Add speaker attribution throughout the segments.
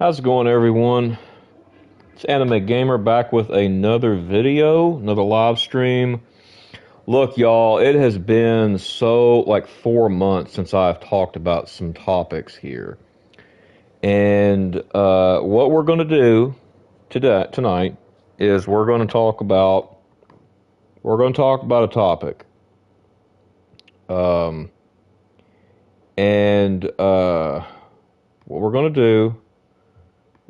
Speaker 1: How's it going, everyone? It's Anime Gamer back with another video, another live stream. Look, y'all, it has been like 4 months since I've talked about some topics here. And what we're going to do tonight is we're going to talk about a topic. What we're going to do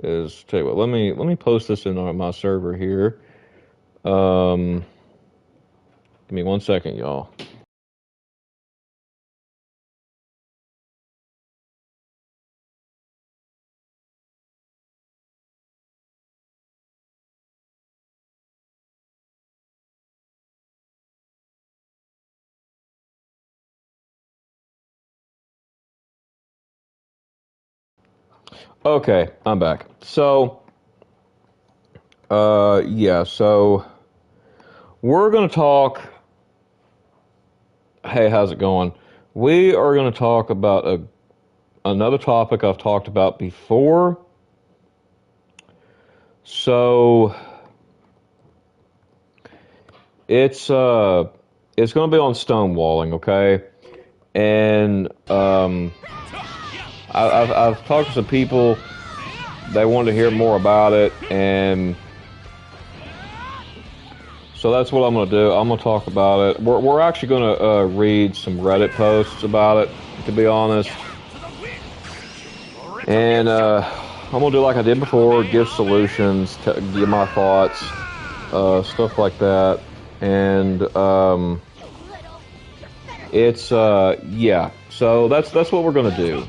Speaker 1: is, tell you what, let me post this in my server here. Give me 1 second, y'all. Okay, I'm back. So, so we're going to talk. Hey, how's it going? We are going to talk about another topic I've talked about before. So, it's going to be on Stonewalling, okay? And I've talked to some people. They wanted to hear more about it, and so that's what I'm going to do. I'm going to talk about it. We're actually going to read some Reddit posts about it, to be honest. And I'm going to do like I did before, give solutions, give my thoughts, stuff like that. And yeah. So that's what we're going to do.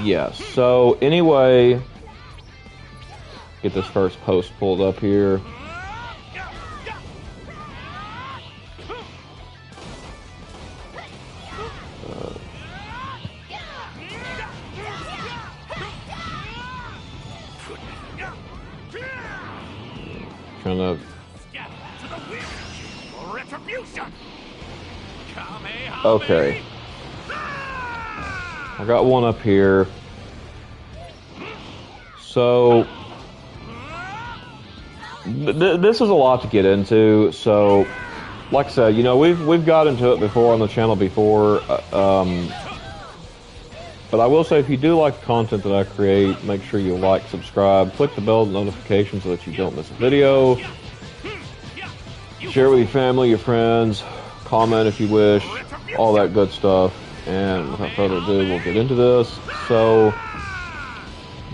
Speaker 1: Yeah, so anyway, get this first post pulled up here. Kind of. Okay. I got one up here. So this is a lot to get into. So, like I said, you know, we've got into it before on the channel before. But I will say, if you do like the content that I create, make sure you like, subscribe, click the bell notification so that you don't miss a video. Share with your family, your friends, comment if you wish, all that good stuff. And without further ado, we'll get into this. So,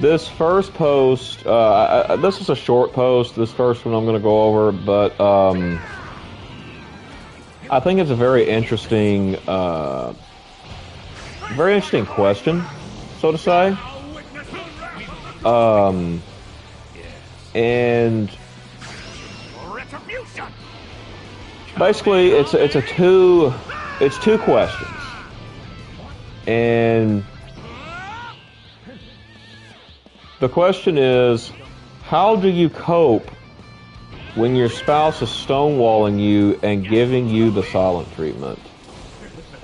Speaker 1: this first post, this is a short post. This first one I'm going to go over, but I think it's a very interesting question, so to say. And basically, it's two questions. And the question is, how do you cope when your spouse is stonewalling you and giving you the silent treatment?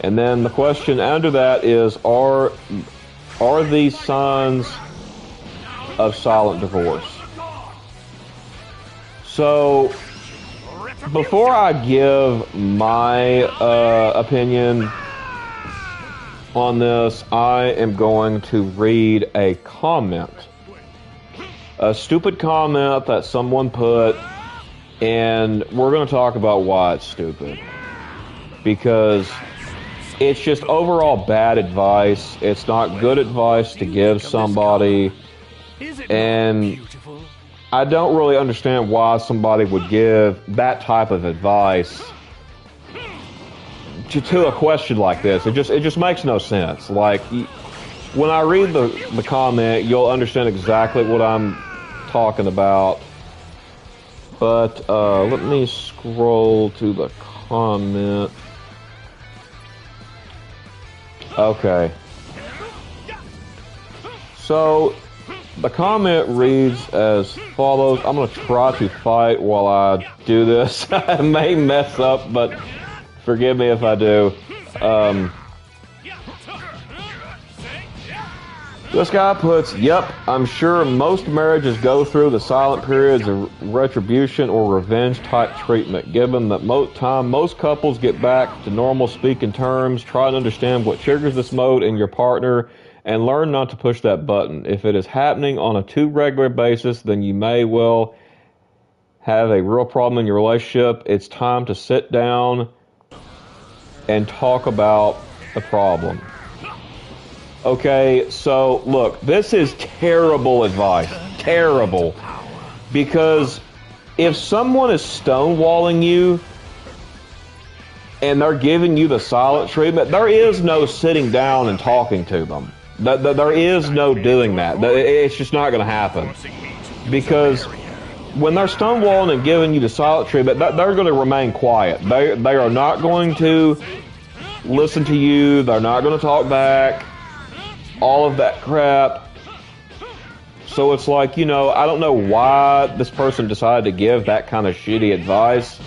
Speaker 1: And then the question under that is, are these signs of silent divorce? So, before I give my opinion on this, I am going to read a comment. A stupid comment that someone put, and we're going to talk about why it's stupid. Because it's just overall bad advice. It's not good advice to give somebody. And I don't really understand why somebody would give that type of advice to a question like this. It just makes no sense. Like, when I read the comment, you'll understand exactly what I'm talking about. But let me scroll to the comment. Okay. So the comment reads as follows. I'm going to try to fight while I do this. I may mess up, but forgive me if I do. This guy puts, yep, I'm sure most marriages go through the silent periods of retribution or revenge type treatment. Given that most couples get back to normal speaking terms, try to understand what triggers this mode in your partner and learn not to push that button. If it is happening on a too regular basis, then you may well have a real problem in your relationship. It's time to sit down and talk about the problem. Okay, so look, this is terrible advice. Terrible. Because if someone is stonewalling you and they're giving you the silent treatment, there is no sitting down and talking to them. There is no doing that. It's just not going to happen. Because when they're stonewalling and giving you the silent treatment, they're going to remain quiet. They are not going to listen to you. They're not going to talk back. All of that crap. So it's like, you know, I don't know why this person decided to give that kind of shitty advice,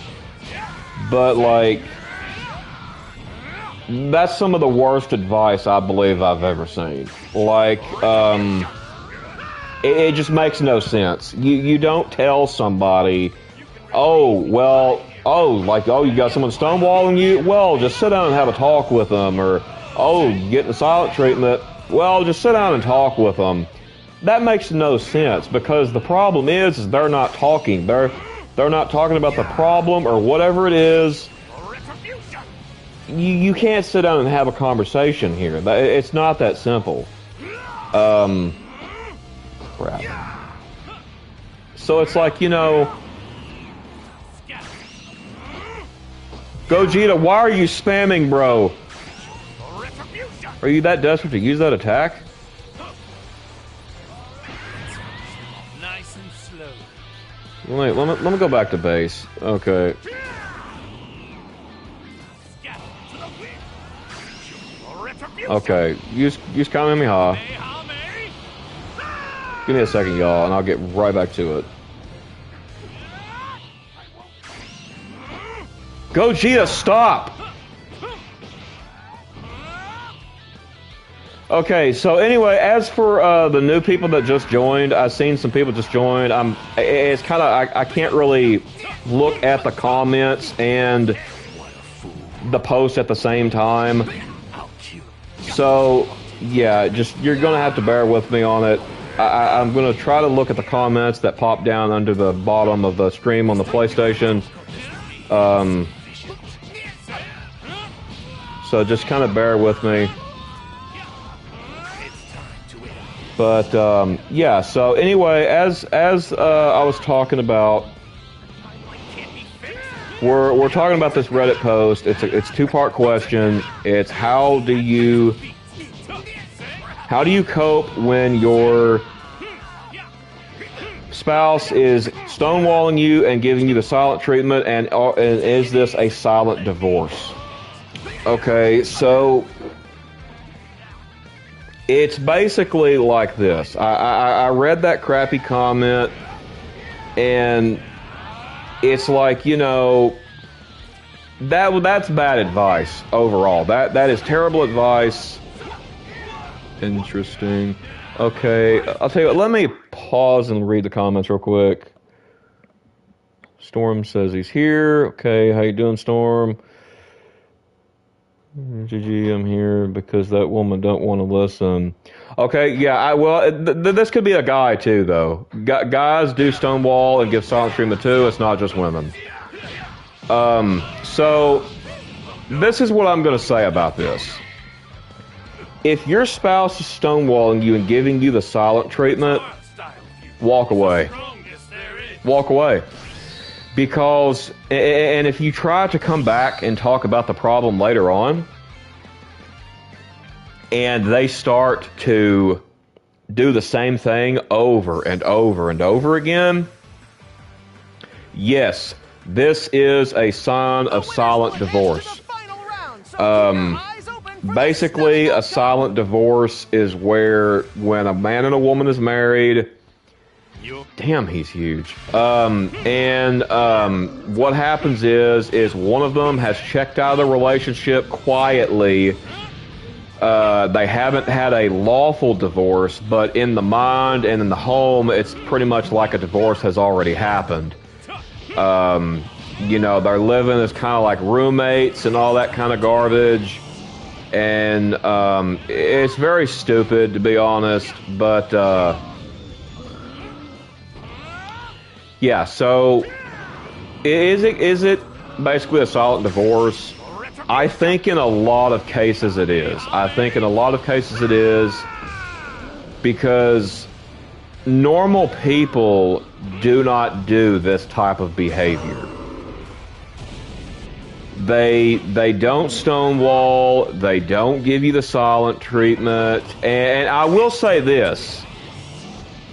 Speaker 1: but like, that's some of the worst advice I believe I've ever seen. Like, it just makes no sense. You don't tell somebody, oh, you got someone stonewalling you? Well, just sit down and have a talk with them. Or, oh, you get the silent treatment? Well, just sit down and talk with them. That makes no sense, because the problem is they're not talking. They're not talking about the problem or whatever it is. You can't sit down and have a conversation here. It's not that simple. Crap. So it's like, you know, Gogeta, why are you spamming, bro? Are you that desperate to use that attack?
Speaker 2: Nice and slow.
Speaker 1: Wait, let me go back to base. Okay. Okay, use Kamehameha. Give me a second, y'all, and I'll get right back to it. Gogeta, stop! Okay, so anyway, as for the new people that just joined, I've seen some people just joined. It's kind of, I can't really look at the comments and the post at the same time. So, yeah, just, you're going to have to bear with me on it. I'm going to try to look at the comments that pop down under the bottom of the stream on the PlayStation. So just kind of bear with me. But, yeah, so anyway, as I was talking about, we're talking about this Reddit post. It's a two-part question. It's how do you cope when your spouse is stonewalling you and giving you the silent treatment, and is this a silent divorce? Okay, so it's basically like this. I read that crappy comment, and it's like, you know, that's bad advice overall. That is terrible advice. Interesting. Okay, I'll tell you what, let me pause and read the comments real quick. Storm says he's here. Okay, how you doing, Storm? GG, I'm here because that woman don't want to listen. Okay, yeah, this could be a guy too, though. Guys do stonewall and give silent treatment too. It's not just women. So this is what I'm going to say about this. If your spouse is stonewalling you and giving you the silent treatment, walk away. Walk away. Because, and if you try to come back and talk about the problem later on, and they start to do the same thing over and over and over again, yes, this is a sign of silent divorce. Basically, a silent divorce is when a man and a woman is married. Damn, he's huge. What happens is one of them has checked out of the relationship quietly They haven't had a lawful divorce, but in the mind and in the home, it's pretty much like a divorce has already happened. You know, they're living as kind of like roommates and all that kind of garbage. And it's very stupid, to be honest. But, yeah, so is it basically a silent divorce? I think in a lot of cases it is. I think in a lot of cases it is because normal people do not do this type of behavior. They don't stonewall, they don't give you the silent treatment, and I will say this.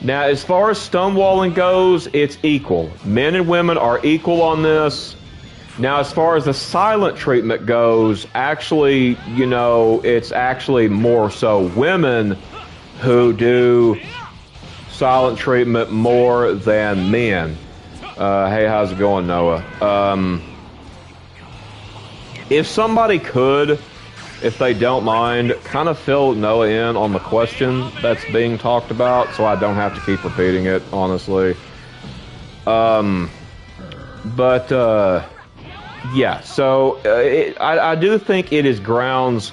Speaker 1: Now, as far as stonewalling goes, it's equal. Men and women are equal on this. Now, as far as the silent treatment goes, actually, you know, it's actually more so women who do silent treatment more than men. Hey, how's it going, Noah? If somebody could, if they don't mind, kind of fill Noah in on the question that's being talked about, so I don't have to keep repeating it, honestly. Yeah, so I do think it is grounds.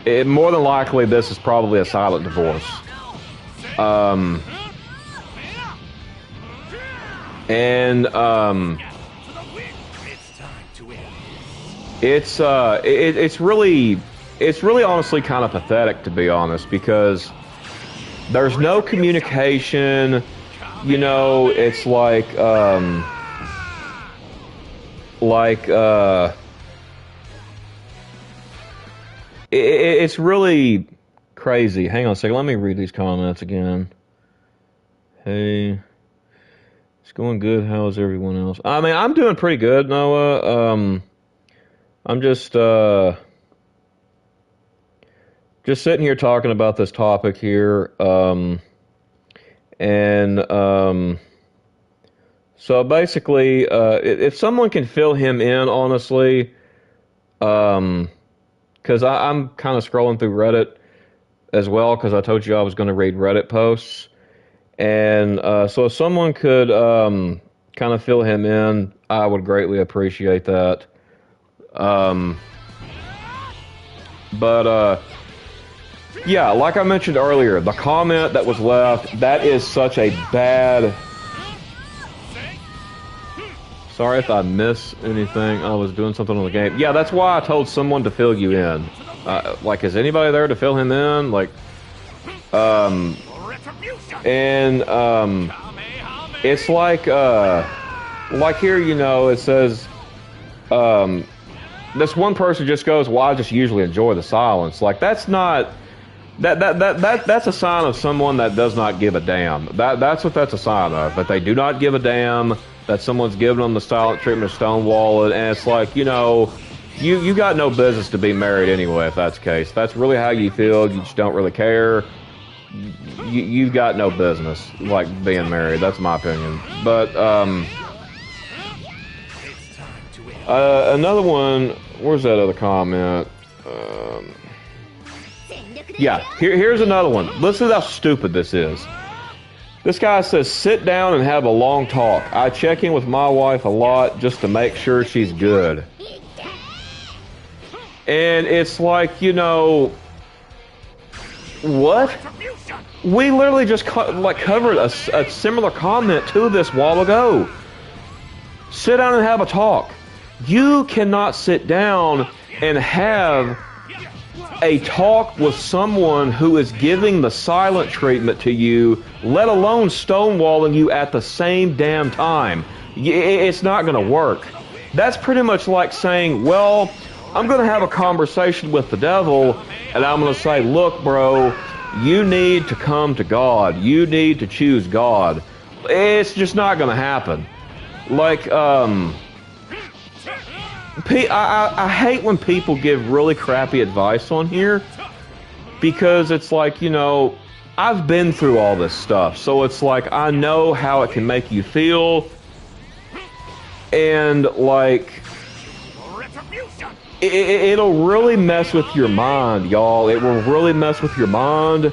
Speaker 1: More than likely, this is probably a silent divorce. It's really honestly kind of pathetic, to be honest, because there's no communication. You know, it's it's really crazy. Hang on a second, let me read these comments again. Hey, it's going good. How's everyone else? I mean, I'm doing pretty good, Noah. I'm just sitting here talking about this topic here, so basically, if someone can fill him in, honestly, because I'm kind of scrolling through Reddit as well, because I told you I was going to read Reddit posts, and so if someone could kind of fill him in, I would greatly appreciate that. Yeah, like I mentioned earlier, the comment that was left, that is such a bad... Sorry if I miss anything. I was doing something on the game. Yeah, that's why I told someone to fill you in. Like, is anybody there to fill him in? Like, it's like here, you know, it says, this one person just goes, well, I just usually enjoy the silence. Like, that's not... That's a sign of someone that does not give a damn. That's what that's a sign of. That they do not give a damn. That someone's giving them the silent treatment of Stonewall, and it's like, you know, you got no business to be married anyway. If that's the case, if that's really how you feel. You just don't really care. You've got no business like being married. That's my opinion. But another one. Where's that other comment? Yeah, here's another one. Listen to how stupid this is. This guy says, sit down and have a long talk. I check in with my wife a lot just to make sure she's good. And it's like, you know, what? We literally just covered a similar comment to this while ago. Sit down and have a talk. You cannot sit down and have a talk with someone who is giving the silent treatment to you, let alone stonewalling you at the same damn time. It's not going to work. That's pretty much like saying, well, I'm going to have a conversation with the devil, and I'm going to say, look, bro, you need to come to God. You need to choose God. It's just not going to happen. Like, I hate when people give really crappy advice on here, because it's like, you know, I've been through all this stuff, so it's like I know how it can make you feel, and like, it'll really mess with your mind, y'all. It will really mess with your mind.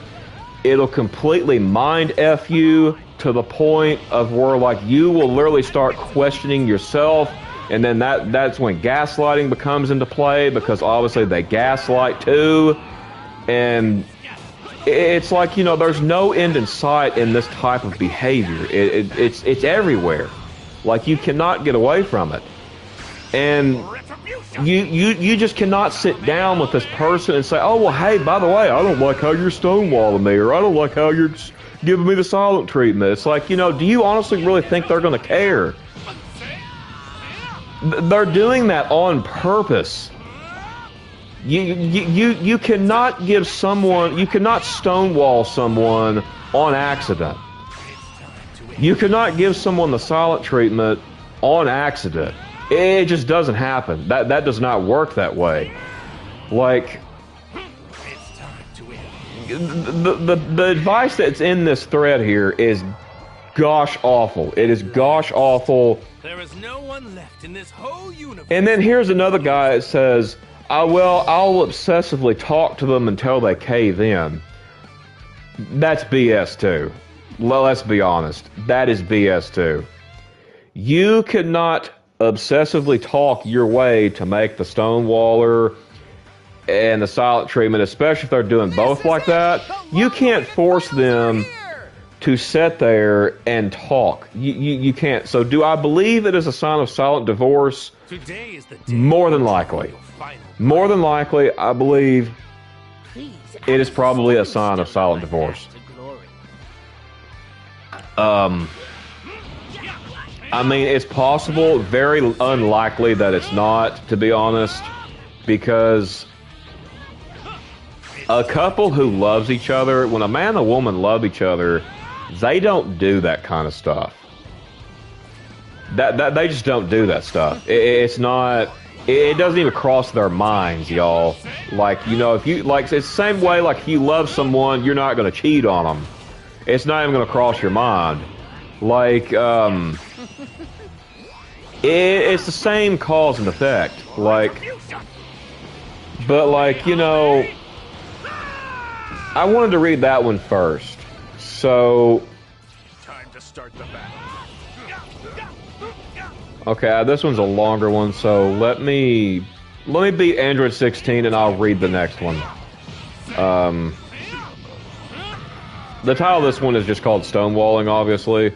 Speaker 1: It'll completely mind F you to the point of where, like, you will literally start questioning yourself, and then that's when gaslighting becomes into play, because obviously they gaslight too, and it's like, you know, there's no end in sight in this type of behavior. It's everywhere. Like, you cannot get away from it. And you just cannot sit down with this person and say, oh, well, hey, by the way, I don't like how you're stonewalling me, or I don't like how you're giving me the silent treatment. It's like, you know, do you honestly really think they're going to care? They're doing that on purpose. You cannot give someone, you cannot stonewall someone on accident. You cannot give someone the silent treatment on accident. It just doesn't happen. That does not work that way. Like, the advice that's in this thread here is gosh awful. It is gosh awful.
Speaker 2: There is no one left in this whole universe. And
Speaker 1: then here's another guy that says, I'll obsessively talk to them until they cave in. That's BS too. Let's be honest. That is BS too. You cannot obsessively talk your way to make the stonewaller and the silent treatment, especially if they're doing both like that. You can't force them to sit there and talk. You can't. So do I believe it is a sign of silent divorce?
Speaker 2: Today is the day.
Speaker 1: More than likely. More than likely, I believe it is probably a sign of silent divorce. I mean, it's possible, very unlikely that it's not, to be honest, because a couple who loves each other, when a man and a woman love each other, they don't do that kind of stuff. They just don't do that stuff. It's not. It doesn't even cross their minds, y'all. Like, you know, if you like, it's the same way. Like, if you love someone, you're not going to cheat on them. It's not even going to cross your mind. Like, it's the same cause and effect. Like, but like, you know, I wanted to read that one first. So,
Speaker 2: time to start the battle.
Speaker 1: Okay, this one's a longer one, so let me beat Android 16 and I'll read the next one. The title of this one is just called Stonewalling, obviously.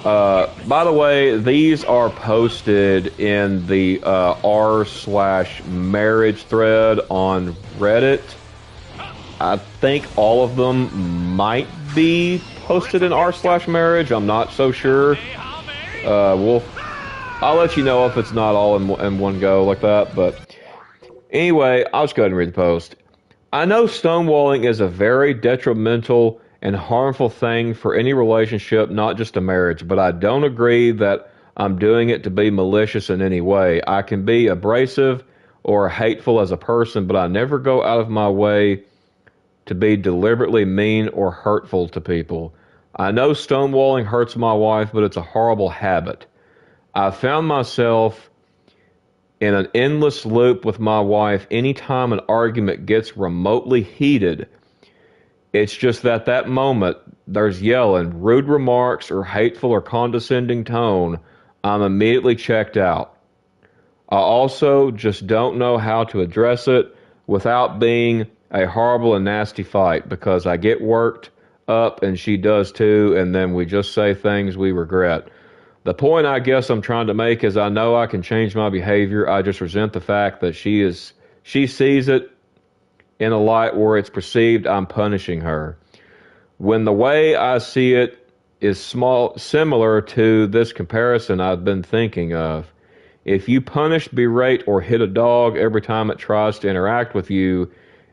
Speaker 1: By the way, these are posted in the r/marriage thread on Reddit. I think all of them might be posted in r/marriage. I'm not so sure. I'll let you know if it's not all in one go like that. But anyway, I'll just go ahead and read the post. I know stonewalling is a very detrimental and harmful thing for any relationship, not just a marriage, but I don't agree that I'm doing it to be malicious in any way. I can be abrasive or hateful as a person, but I never go out of my way to be deliberately mean or hurtful to people. I know stonewalling hurts my wife, but it's a horrible habit. I found myself in an endless loop with my wife anytime an argument gets remotely heated. It's just that moment there's yelling, rude remarks, or hateful or condescending tone, I'm immediately checked out. I also just don't know how to address it without being a horrible and nasty fight, because I get worked up and she does too, and then we just say things we regret. The point I guess I'm trying to make is I know I can change my behavior. I just resent the fact that she sees it in a light where it's perceived I'm punishing her, when the way I see it is similar to this comparison I've been thinking of. If you punish, berate, or hit a dog every time it tries to interact with you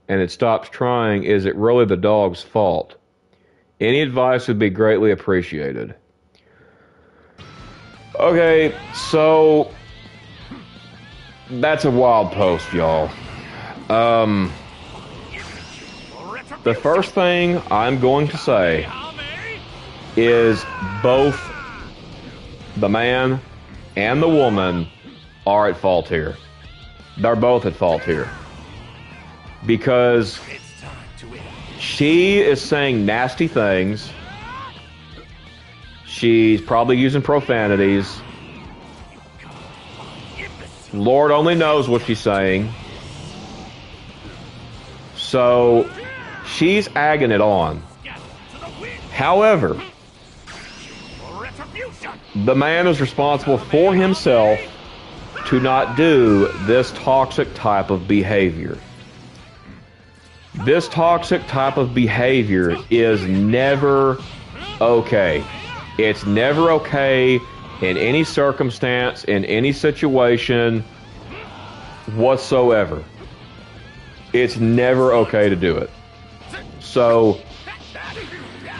Speaker 1: and it stops trying, is it really the dog's fault? Any advice would be greatly appreciated. Okay, so that's a wild post, y'all. The first thing I'm going to say is both the man and the woman are at fault here. They're both at fault here. Because she is saying nasty things. She's probably using profanities. Lord only knows what she's saying. So, she's agging it on. However, the man is responsible for himself to not do this toxic type of behavior. This toxic type of behavior is never okay. It's never okay in any circumstance, in any situation whatsoever. It's never okay to do it. So,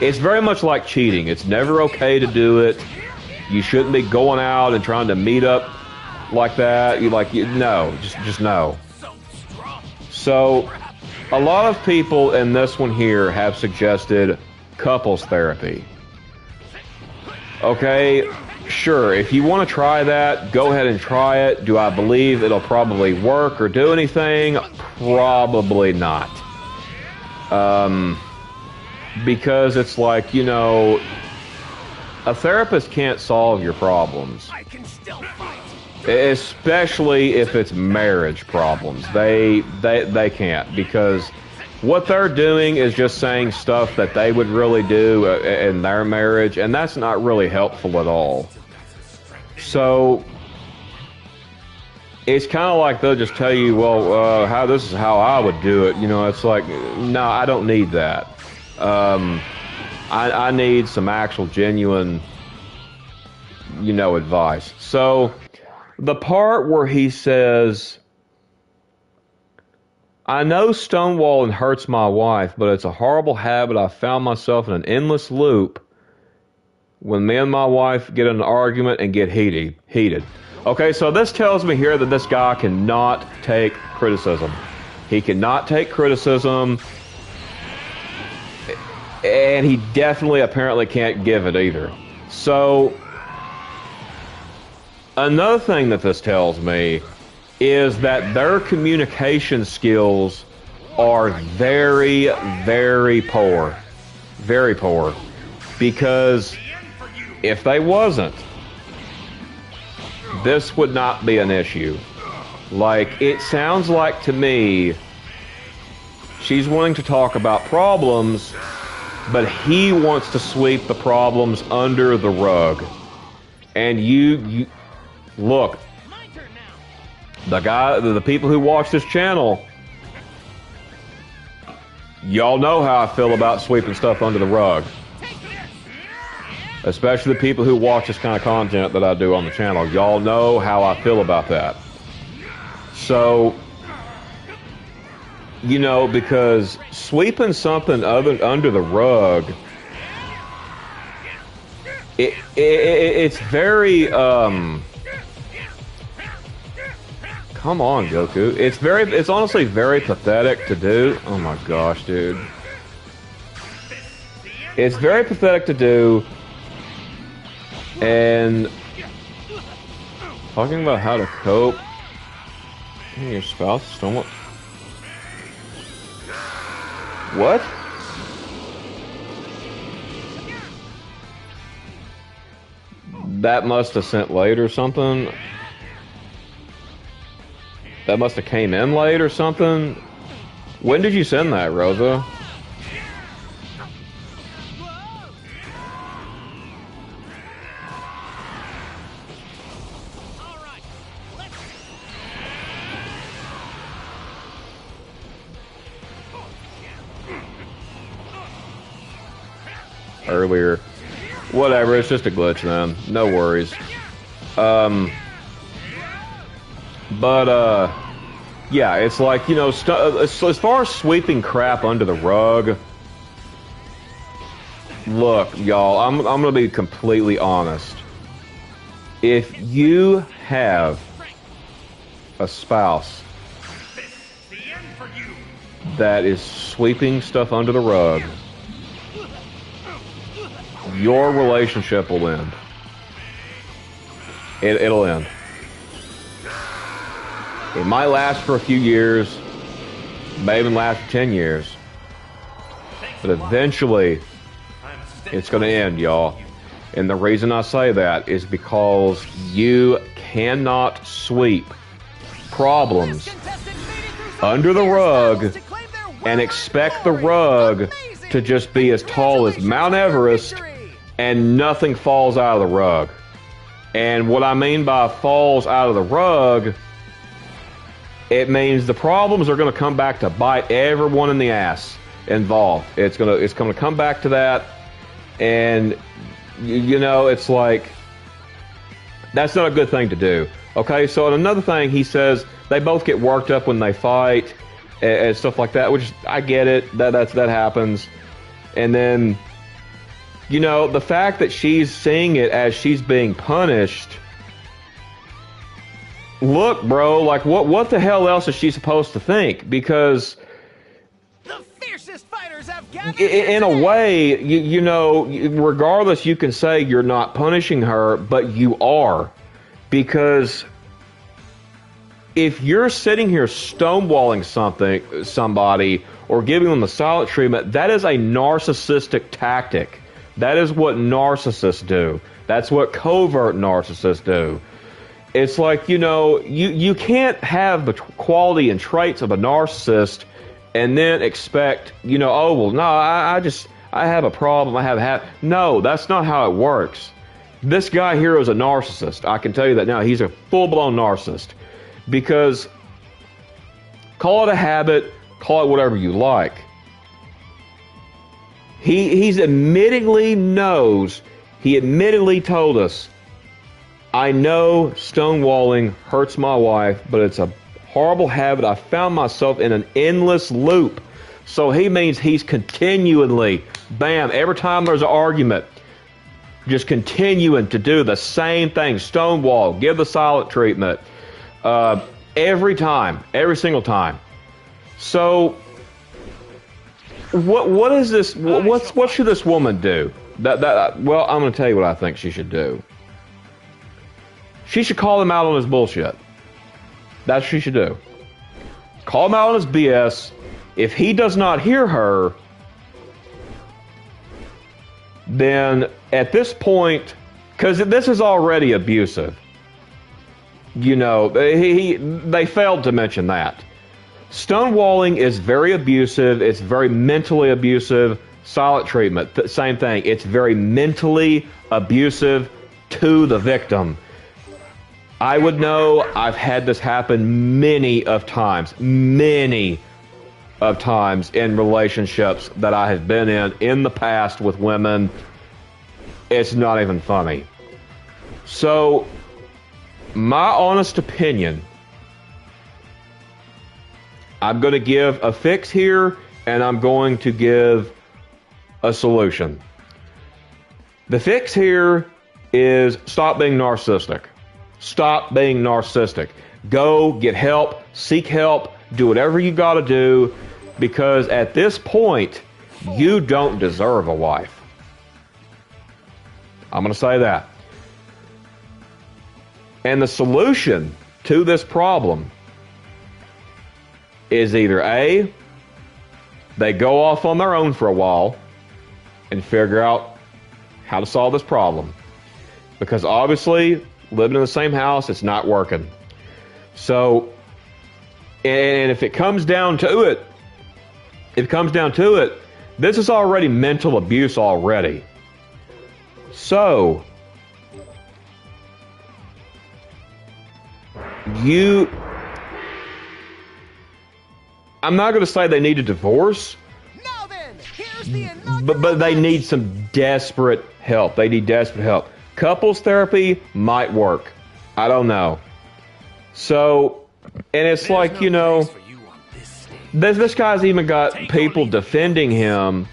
Speaker 1: it's very much like cheating. It's never okay to do it. You shouldn't be going out and trying to meet up like that. No, just no. So, a lot of people in this one here have suggested couples therapy. Okay, sure, if you want to try that, go ahead and try it. Do I believe it'll probably work or do anything? Probably not. Because it's like, you know, a therapist can't solve your problems.
Speaker 2: I can still fight.
Speaker 1: Especially if it's marriage problems. They can't, because what they're doing is just saying stuff that they would really do in their marriage, and that's not really helpful at all. So it's kind of like they'll just tell you, well, this is how I would do it. You know, it's like, no, I don't need that. I need some actual genuine, you know, advice. So the part where he says, I know stonewalling hurts my wife, but it's a horrible habit. I found myself in an endless loop when me and my wife get in an argument and get heated. Okay, so this tells me here that this guy cannot take criticism. He cannot take criticism, and he definitely apparently can't give it either. So, another thing that this tells me is that their communication skills are very, very poor. Very poor. Because if they wasn't, this would not be an issue. Like, it sounds like to me, she's wanting to talk about problems, but he wants to sweep the problems under the rug. And you look, the people who watch this channel, y'all know how I feel about sweeping stuff under the rug. Especially the people who watch this kind of content that I do on the channel. Y'all know how I feel about that. So, you know, because sweeping something under the rug, it's very, come on, Goku. It's honestly very pathetic to do. Oh my gosh, dude. It's very pathetic to do. And talking about how to cope. Your spouse is somewhat. What? That must have sent late or something. That must have came in late or something. When did you send that, Rosa? Earlier. Whatever, it's just a glitch, man. No worries. Yeah, it's like, you know, as far as sweeping crap under the rug, look, y'all, I'm gonna be completely honest. If you have a spouse that is sweeping stuff under the rug, your relationship will end. It'll end. It might last for a few years, may even last for 10 years. But eventually, it's going to end, y'all. And the reason I say that is because you cannot sweep problems under the rug and expect the rug to just be as tall as Mount Everest and nothing falls out of the rug. And what I mean by falls out of the rug, it means the problems are going to come back to bite everyone in the ass involved. It's going to come back to that, and you know, it's like, that's not a good thing to do. Okay, so another thing, he says they both get worked up when they fight and stuff like that, which I get it. That happens. And then, you know, the fact that she's seeing it as she's being punished. Look, bro, like what the hell else is she supposed to think? Because
Speaker 2: The fiercest fighters have gathered
Speaker 1: in a way, you know, regardless, you can say you're not punishing her, but you are. Because if you're sitting here stonewalling somebody, or giving them the silent treatment, that is a narcissistic tactic. That is what narcissists do. That's what covert narcissists do. It's like, you know, you can't have the quality and traits of a narcissist and then expect, you know, oh, well, no, I have a problem. No, that's not how it works. This guy here is a narcissist. I can tell you that now. He's a full-blown narcissist. Because, call it a habit, call it whatever you like. He admittedly told us, I know stonewalling hurts my wife, but it's a horrible habit. I found myself in an endless loop. So he means he's continually, bam, every time there's an argument, just continuing to do the same thing. Stonewall, give the silent treatment. Every time, every single time. So, what is this? What should this woman do? Well, I'm going to tell you what I think she should do. She should call him out on his bullshit. That's what she should do. Call him out on his BS. If he does not hear her, then at this point, because this is already abusive. You know, they failed to mention that. Stonewalling is very abusive. It's very mentally abusive. Silent treatment, same thing. It's very mentally abusive to the victim. I would know. I've had this happen many of times in relationships that I have been in the past with women. It's not even funny. So, my honest opinion, I'm going to give a fix here, and I'm going to give a solution. The fix here is stop being narcissistic. Stop being narcissistic. Go get help, seek help, do whatever you got to do, because at this point, you don't deserve a wife. I'm going to say that. And the solution to this problem is either A, they go off on their own for a while and figure out how to solve this problem. Because obviously, living in the same house, it's not working. So, and if it comes down to it, this is already mental abuse already. So, I'm not going to say they need a divorce,
Speaker 2: Now then, here's the
Speaker 1: but they need some desperate help. They need desperate help. Couples therapy might work. I don't know. So, and it's like, you know, this guy's even got people defending him,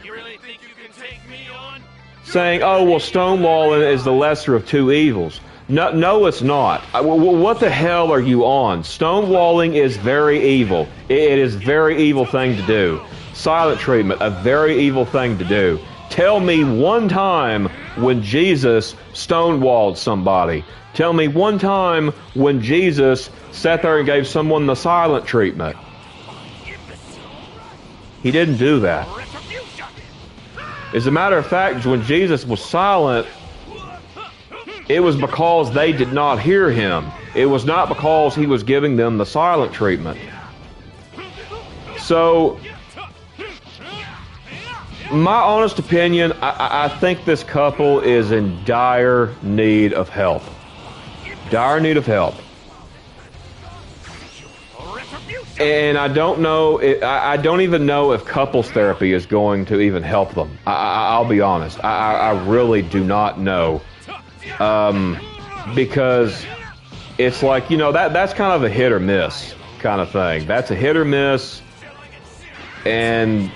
Speaker 2: You really think you can take me on?
Speaker 1: saying, oh, well, stonewalling is the lesser of two evils. No, it's not. What the hell are you on? Stonewalling is very evil. It is a very evil thing to do. Silent treatment, a very evil thing to do. Tell me one time when Jesus stonewalled somebody. Tell me one time when Jesus sat there and gave someone the silent treatment. He didn't do that. As a matter of fact, when Jesus was silent, it was because they did not hear him. It was not because he was giving them the silent treatment. So, my honest opinion, I think this couple is in dire need of help. Dire need of help. And I don't know, I don't even know if couples therapy is going to even help them. I'll be honest. I really do not know. Because it's like, you know, that's kind of a hit or miss kind of thing. That's a hit or miss, and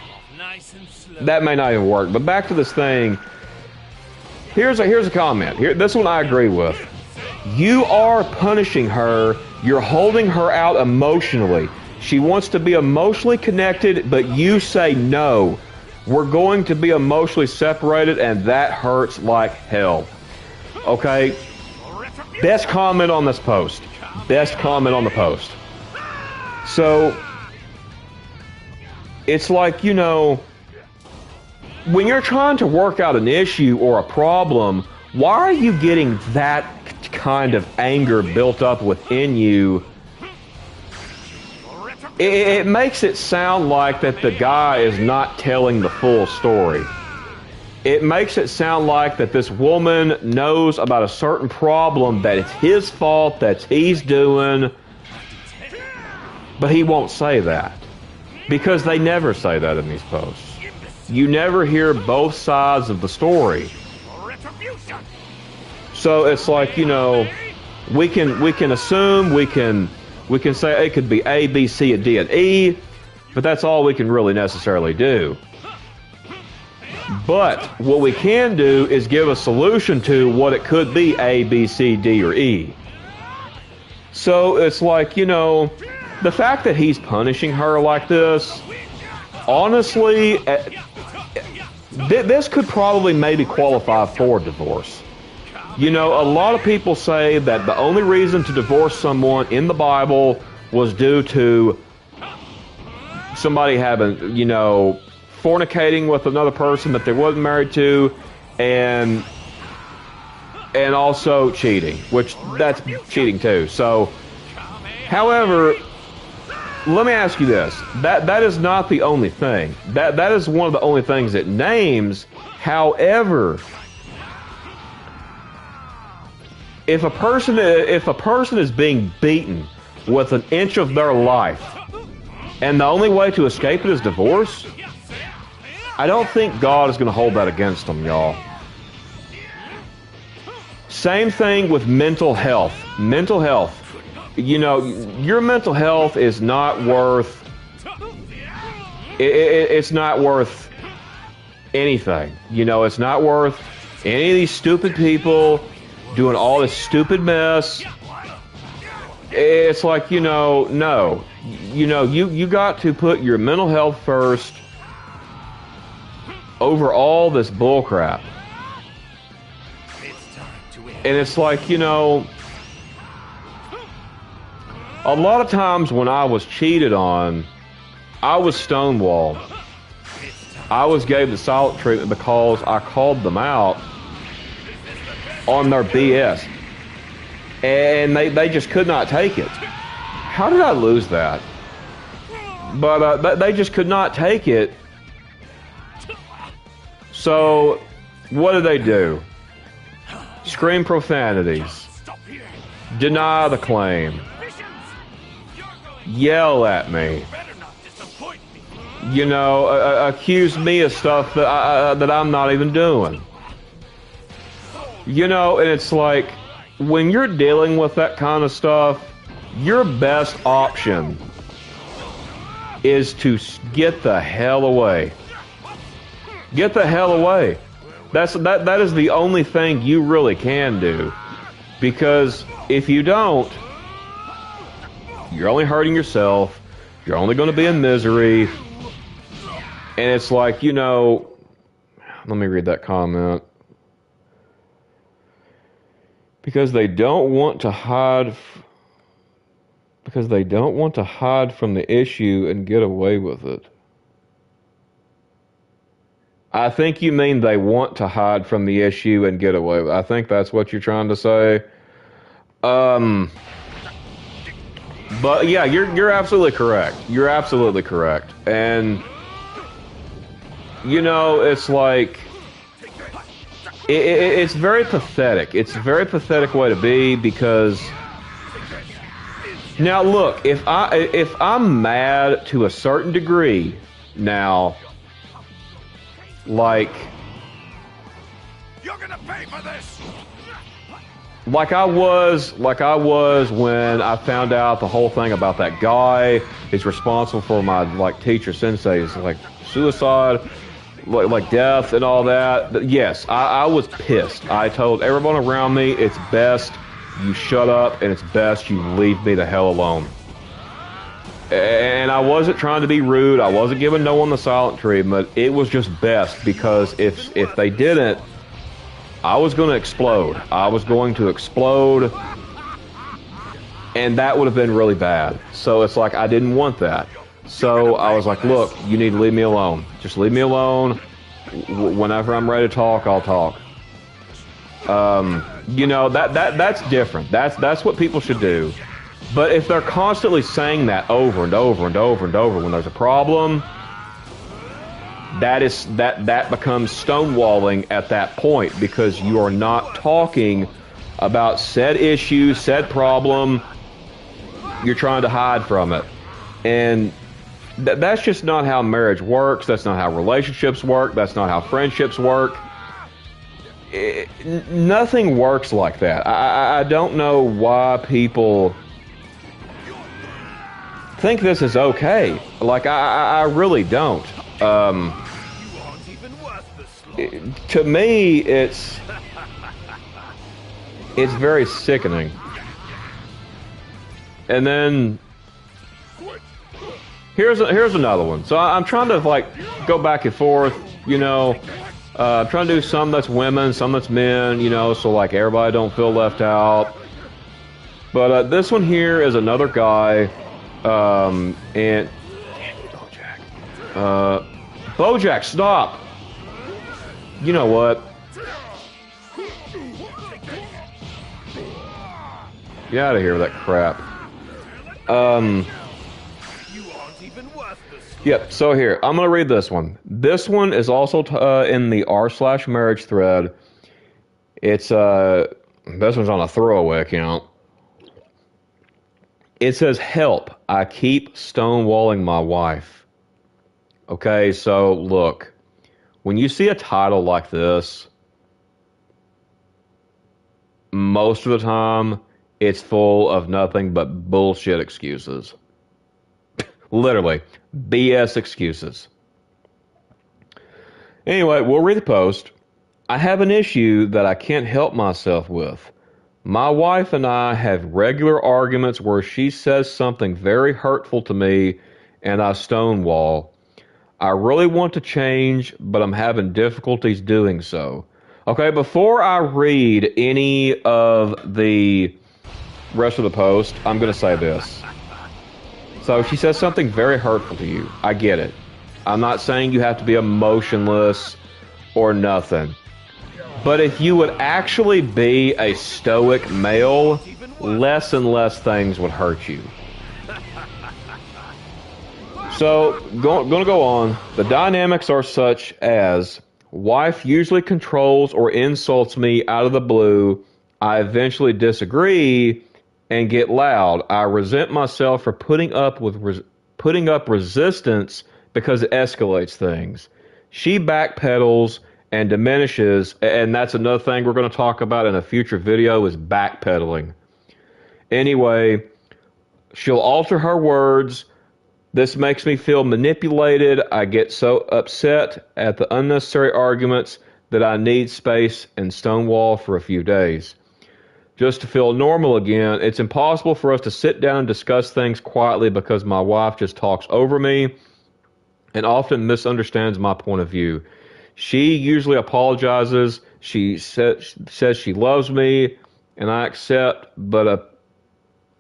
Speaker 1: that may not even work. But back to this thing. Here's a comment. This one I agree with. You are punishing her. You're holding her out emotionally. She wants to be emotionally connected, but you say no. We're going to be emotionally separated, and that hurts like hell. Okay? Best comment on this post. Best comment on the post. So, it's like, you know, when you're trying to work out an issue or a problem, why are you getting that kind of anger built up within you? It makes it sound like that the guy is not telling the full story. It makes it sound like that this woman knows about a certain problem, that it's his fault, that he's doing, but he won't say that. Because they never say that in these posts. You never hear both sides of the story. So it's like, you know, we can assume, we can say it could be A, B, C, D, and E, but that's all we can really necessarily do. But what we can do is give a solution to what it could be A, B, C, D, or E. So it's like, you know, the fact that he's punishing her like this, honestly, this could probably maybe qualify for divorce. You know, a lot of people say that the only reason to divorce someone in the Bible was due to somebody having, you know, fornicating with another person that they wasn't married to, and also cheating, which that's cheating too. So, however, let me ask you this. That is not the only thing. That is one of the only things it names. However, if a person is being beaten with an inch of their life, and the only way to escape it is divorce, I don't think God is going to hold that against them, y'all. Same thing with mental health. Mental health. You know, your mental health is not worth... It's not worth anything. You know, it's not worth any of these stupid people doing all this stupid mess. It's like, you know, no. You know, you got to put your mental health first over all this bullcrap. And it's like, you know, a lot of times when I was cheated on, I was stonewalled. I was gave the silent treatment because I called them out on their BS. And they just could not take it. How did I lose that? But they just could not take it. So, what did they do? Scream profanities. Deny the claim. Yell at me. You know, accuse me of stuff that I'm not even doing. You know, and it's like, when you're dealing with that kind of stuff, your best option is to get the hell away. Get the hell away. That is the only thing you really can do. Because if you don't, you're only hurting yourself. You're only going to be in misery. And it's like, you know, let me read that comment. Because they don't want to hide. Because they don't want to hide from the issue and get away with it. I think you mean they want to hide from the issue and get away with it. I think that's what you're trying to say. But yeah, you're absolutely correct. You're absolutely correct. And you know, it's like it's very pathetic. It's a very pathetic way to be because now look, if I'm mad to a certain degree now, like
Speaker 2: You're gonna pay for this.
Speaker 1: like I was when I found out the whole thing about that guy is responsible for my like teacher sensei's like suicide, like death and all that. Yes, I was pissed. I told everyone around me it's best you shut up and it's best you leave me the hell alone. And I wasn't trying to be rude. I wasn't giving no one the silent treatment. It was just best because if they didn't, I was going to explode. I was going to explode, and that would have been really bad. So it's like I didn't want that. So I was like, look, you need to leave me alone. Just leave me alone. Whenever I'm ready to talk, I'll talk. You know, that's different. That's what people should do. But if they're constantly saying that over and over and over and over when there's a problem, that becomes stonewalling at that point because you are not talking about said issue, said problem. You're trying to hide from it. And that's just not how marriage works. That's not how relationships work. That's not how friendships work. Nothing works like that. I don't know why people think this is okay. Like, I really don't. To me, it's very sickening. And then here's another one. So I'm trying to like go back and forth, you know. I'm trying to do some that's women, some that's men, you know, so like everybody don't feel left out. But this one here is another guy. And damn it, Bojack. Bojack, stop. You know what? Get out of here with that crap. Yep, so here, I'm going to read this one. This one is also in the r/marriage thread. It's, this one's on a throwaway account. It says, help, I keep stonewalling my wife. Okay, so look, when you see a title like this, most of the time, it's full of nothing but bullshit excuses. Literally, BS excuses. Anyway, we'll read the post. I have an issue that I can't help myself with. My wife and I have regular arguments where she says something very hurtful to me and I stonewall. I really want to change, but I'm having difficulties doing so. Okay, before I read any of the rest of the post, I'm going to say this. So she says something very hurtful to you. I get it. I'm not saying you have to be emotionless or nothing. But if you would actually be a stoic male, less and less things would hurt you. So, going to go on. The dynamics are such as, wife usually controls or insults me out of the blue. I eventually disagree and get loud. I resent myself for putting up resistance because it escalates things. She backpedals and diminishes, and that's another thing we're going to talk about in a future video is backpedaling. Anyway, she'll alter her words. This makes me feel manipulated. I get so upset at the unnecessary arguments that I need space and stonewall for a few days. Just to feel normal again, it's impossible for us to sit down and discuss things quietly because my wife just talks over me and often misunderstands my point of view. She usually apologizes. She says she loves me and I accept, but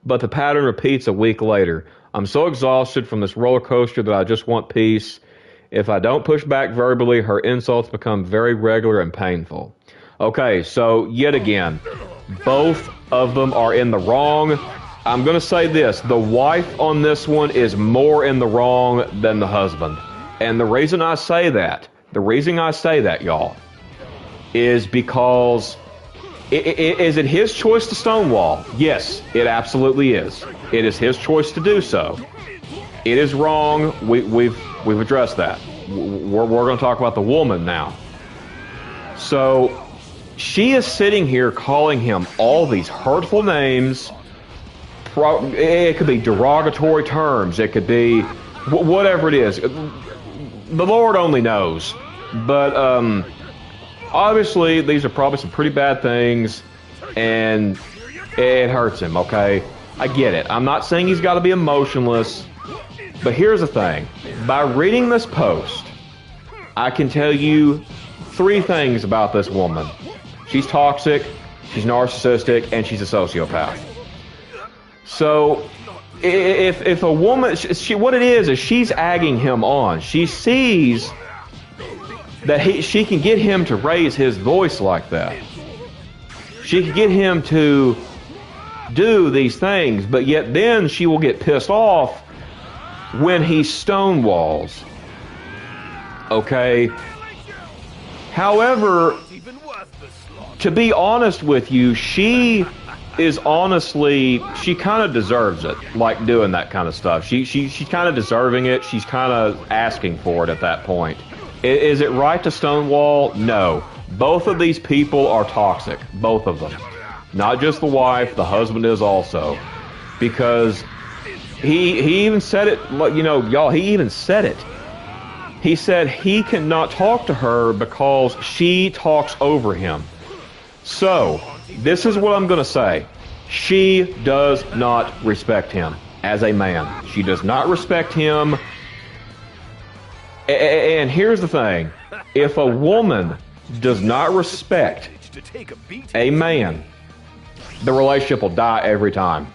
Speaker 1: the pattern repeats a week later. I'm so exhausted from this roller coaster that I just want peace. If I don't push back verbally, her insults become very regular and painful. Okay, so yet again, both of them are in the wrong. I'm going to say this. The wife on this one is more in the wrong than the husband. And the reason I say that, y'all, is because is it his choice to stonewall? Yes, it absolutely is. It is his choice to do so. It is wrong. We've addressed that. We're going to talk about the woman now. So she is sitting here calling him all these hurtful names. It could be derogatory terms. It could be whatever it is. The Lord only knows. But obviously, these are probably some pretty bad things, and it hurts him, okay? I get it. I'm not saying he's got to be emotionless, but here's the thing. By reading this post, I can tell you 3 things about this woman. She's toxic, she's narcissistic, and she's a sociopath. So, if a woman, what it is she's agging him on. She sees that she can get him to raise his voice like that. She can get him to do these things, but yet then she will get pissed off when he stonewalls. Okay? However, to be honest with you, she is honestly, she kind of deserves it, like doing that kind of stuff. She's kind of deserving it. She's kind of asking for it at that point. Is it right to stonewall? No. Both of these people are toxic. Both of them. Not just the wife, the husband is also. Because he even said it, you know, y'all, he even said it. He said he cannot talk to her because she talks over him. So, this is what I'm going to say. She does not respect him as a man. She does not respect him. And here's the thing. If a woman does not respect a man, the relationship will die every time.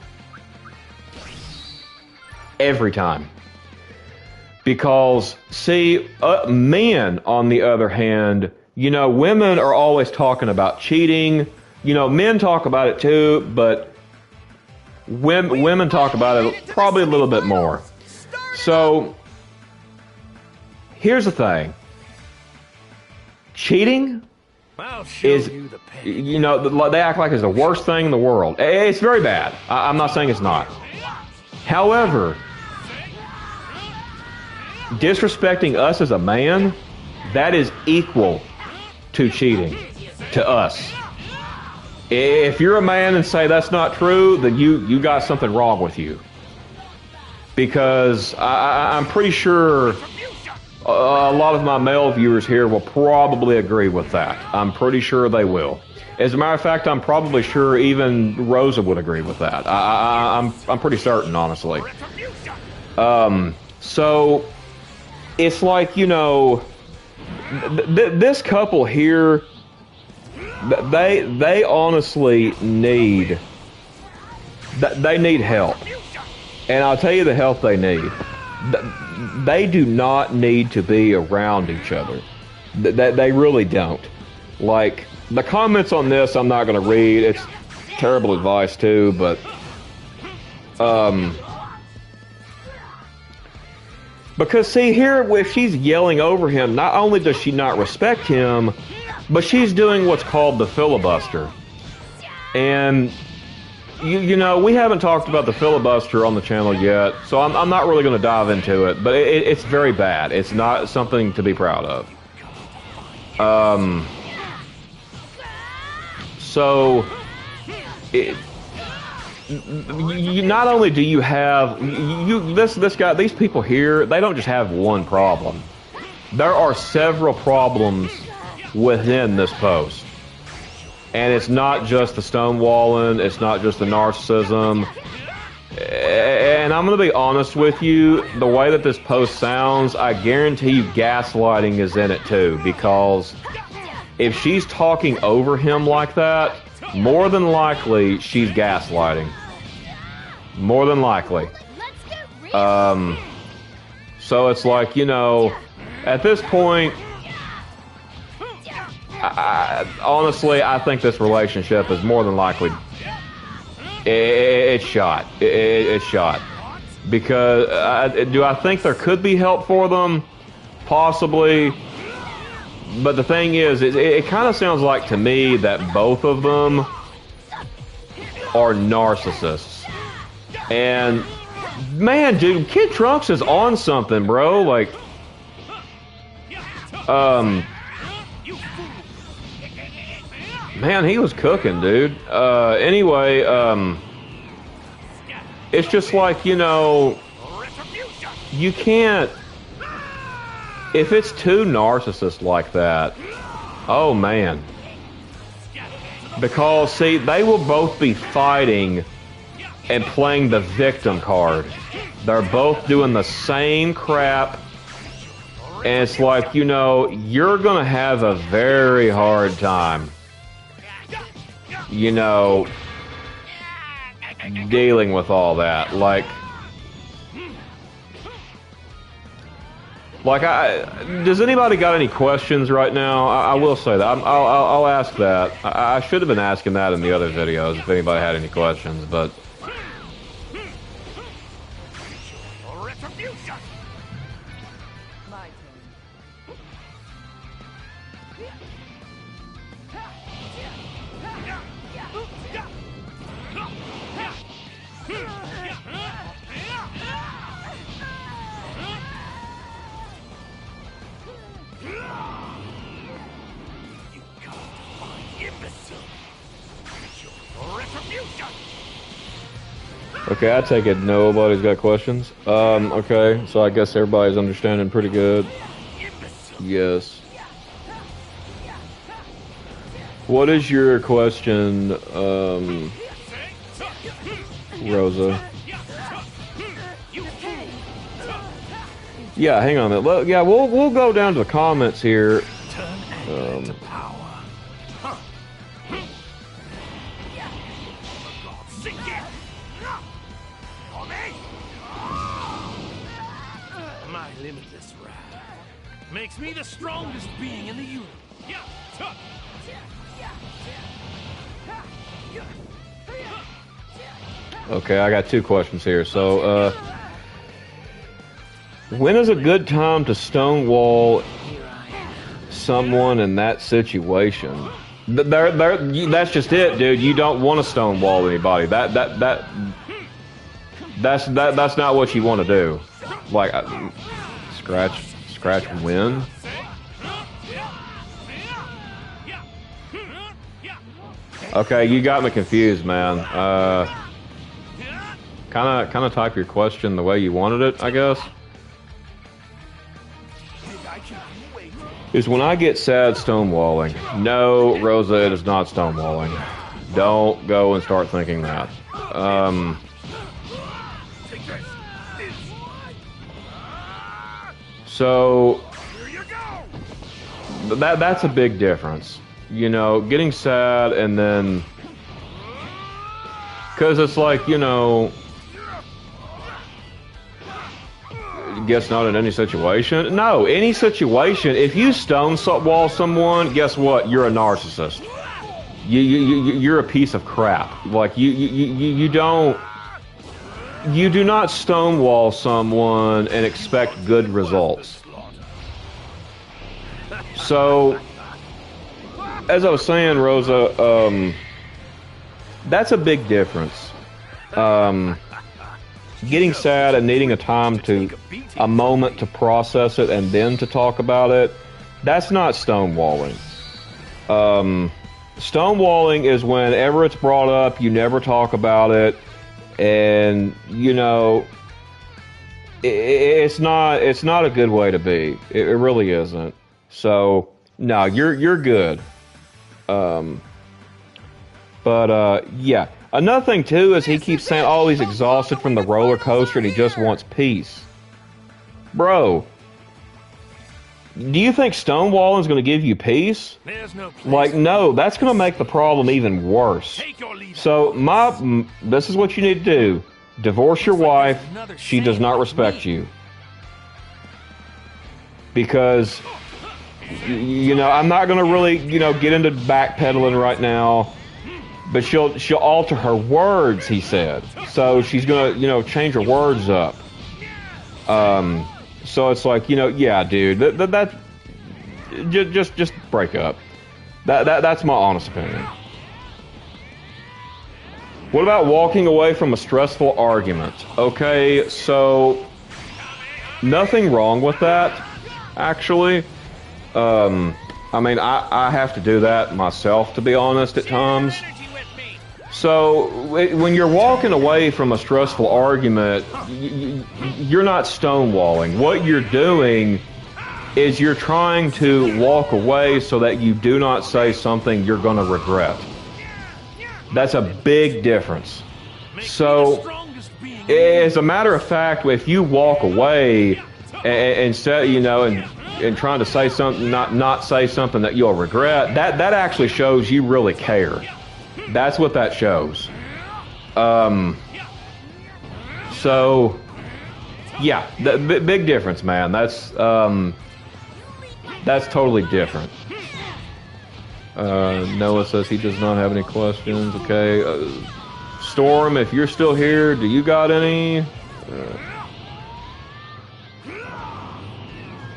Speaker 1: Every time. Because, see, men, on the other hand, you know, women are always talking about cheating. You know, men talk about it too, but women talk about it probably a little bit more. So, here's the thing. Cheating is, you know, they act like it's the worst thing in the world. It's very bad. I'm not saying it's not. However, disrespecting us as a man, that is equal to cheating to us. If you're a man and say that's not true, then you got something wrong with you. Because I'm pretty sure a lot of my male viewers here will probably agree with that. I'm pretty sure they will. As a matter of fact, I'm probably sure even Rosa would agree with that. I'm pretty certain, honestly. So it's like, you know, this couple here, they honestly need help. And I'll tell you the help they need. They do not need to be around each other. They really don't. Like, the comments on this I'm not going to read. It's terrible advice too, but because see here, if she's yelling over him, not only does she not respect him, but she's doing what's called the filibuster. And you know, we haven't talked about the filibuster on the channel yet, so I'm not really going to dive into it, but it's very bad. It's not something to be proud of. So, not only do you have this guy, these people here, they don't just have one problem. There are several problems within this post. And it's not just the stonewalling, it's not just the narcissism. And I'm going to be honest with you, the way that this post sounds, I guarantee you gaslighting is in it too. Because if she's talking over him like that, more than likely she's gaslighting. More than likely. So it's like, you know, at this point, honestly, I think this relationship is more than likely it's shot. It's shot. Because do I think there could be help for them? Possibly. But the thing is, it kind of sounds like to me that both of them are narcissists. And man, dude, Kid Trunks is on something, bro. Like, man, he was cooking, dude. Anyway, it's just like, you know, you can't, if it's two narcissists like that, oh man. Because, see, they will both be fighting and playing the victim card. They're both doing the same crap. And it's like, you know, you're gonna have a very hard time, you know, dealing with all that. Like does anybody got any questions right now? I will say that. I'll ask that. I should have been asking that in the other videos if anybody had any questions, but... Okay, I take it nobody's got questions. Okay, so I guess everybody's understanding pretty good. Yes. What is your question, Rosa? Yeah, hang on a minute. Yeah, we'll go down to the comments here.
Speaker 2: Makes me the strongest being in the universe.
Speaker 1: Okay, I got two questions here. So, when is a good time to stonewall someone in that situation? That's just it, dude. You don't want to stonewall anybody. That's not what you want to do. Like, scratch win. Okay, you got me confused, man. Kind of type your question the way you wanted it, I guess. Is when I get sad stonewalling. No, Rosa, it is not stonewalling. Don't go and start thinking that. So that's a big difference, you know, getting sad and then, because it's like, you know, guess not in any situation. No, any situation. If you stonewall someone, guess what? You're a narcissist. You're a piece of crap. Like you do not stonewall someone and expect good results. So, as I was saying, Rosa, that's a big difference. Getting sad and needing a moment to process it and then to talk about it, that's not stonewalling. Stonewalling is whenever it's brought up, you never talk about it. And, you know, it's not a good way to be. It really isn't. So, no, you're good. Yeah. Another thing, too, is he keeps saying, oh, he's exhausted from the roller coaster and he just wants peace. Bro, do you think stonewalling is going to give you peace?
Speaker 2: There's no place.
Speaker 1: Like, no, that's going to make the problem even worse.
Speaker 2: Take or leave it.
Speaker 1: So, this is what you need to do. Divorce your wife. She does not respect you. Because, you know, I'm not going to really, you know, get into backpedaling right now. But she'll alter her words, he said. So she's going to, you know, change her words up. So it's like, you know, yeah, dude, that just break up. That's my honest opinion. What about walking away from a stressful argument? Okay, so nothing wrong with that, actually. I mean, I have to do that myself, to be honest, at times. So, when you're walking away from a stressful argument, you're not stonewalling. What you're doing is you're trying to walk away so that you do not say something you're going to regret. That's a big difference. So, as a matter of fact, if you walk away and say, you know, and trying to say something, not say something that you'll regret, that actually shows you really care. That's what that shows. So, yeah, big difference, man. That's totally different. Noah says he does not have any questions. Okay, Storm, if you're still here, do you got any?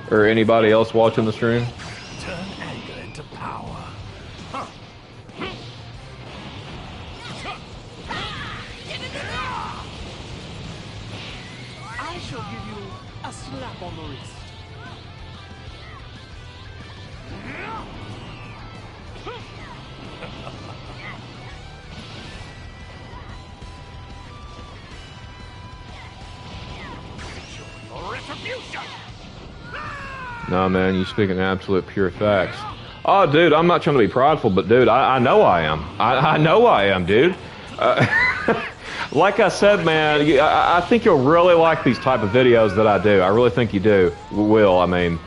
Speaker 1: Or anybody else watching the stream?
Speaker 2: Turn anger into power. I shall give you a slap on the wrist. Retribution.
Speaker 1: Nah, man, you speaking absolute pure facts. Oh, dude, I'm not trying to be prideful, but dude, I know I am. I know I am, dude. Like I said, man, I think you'll really like these type of videos that I do. I really think you will. I mean,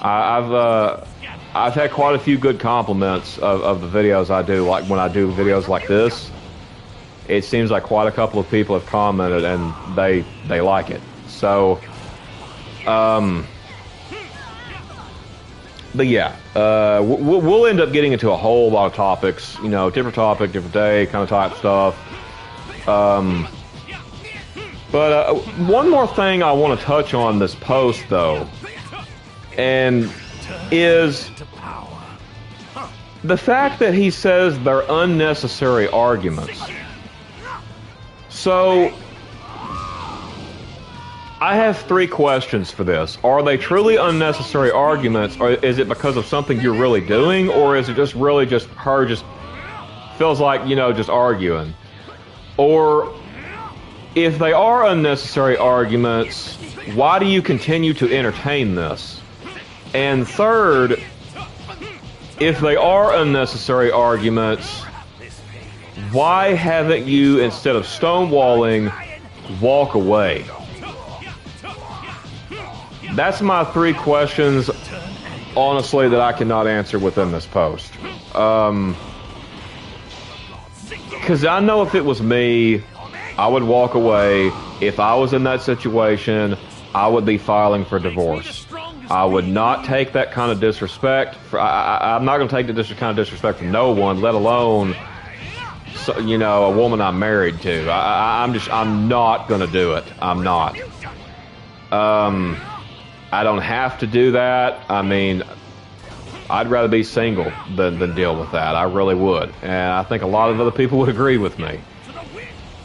Speaker 1: I've had quite a few good compliments of the videos I do. Like when I do videos like this, it seems like quite a couple of people have commented and they like it. So, but yeah, we'll end up getting into a whole lot of topics. You know, different topic, different day, kind of type stuff. But one more thing I want to touch on this post, though, and is the fact that he says they're unnecessary arguments. So, I have 3 questions for this. Are they truly unnecessary arguments, or is it because of something you're really doing, or is it just really just her just feels like, you know, just arguing? Or if they are unnecessary arguments, why do you continue to entertain this? And third, if they are unnecessary arguments, why haven't you, instead of stonewalling, walk away? That's my 3 questions, honestly, that I cannot answer within this post. Because I know if it was me, I would walk away. If I was in that situation, I would be filing for divorce. I would not take that kind of disrespect. I'm not going to take the kind of disrespect from no one, let alone, you know, a woman I'm married to. I'm not going to do it. I'm not. I don't have to do that. I mean, I'd rather be single than deal with that. I really would. And I think a lot of other people would agree with me.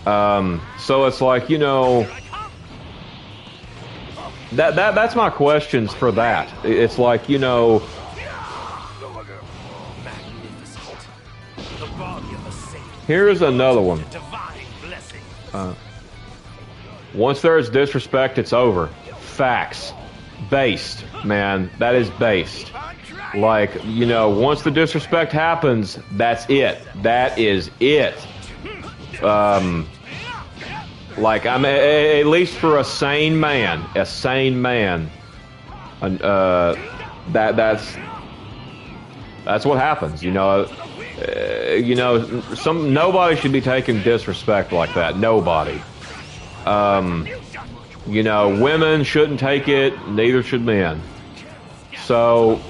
Speaker 1: So it's like, you know, that's my questions for that. It's like, you know, here's another one. Once there's disrespect, it's over. Facts. Based, man. That is based. Like, you know, once the disrespect happens, that's it. That is it. Like, I'm at least for a sane man, That's what happens. Nobody should be taking disrespect like that. Nobody. Women shouldn't take it. Neither should men. So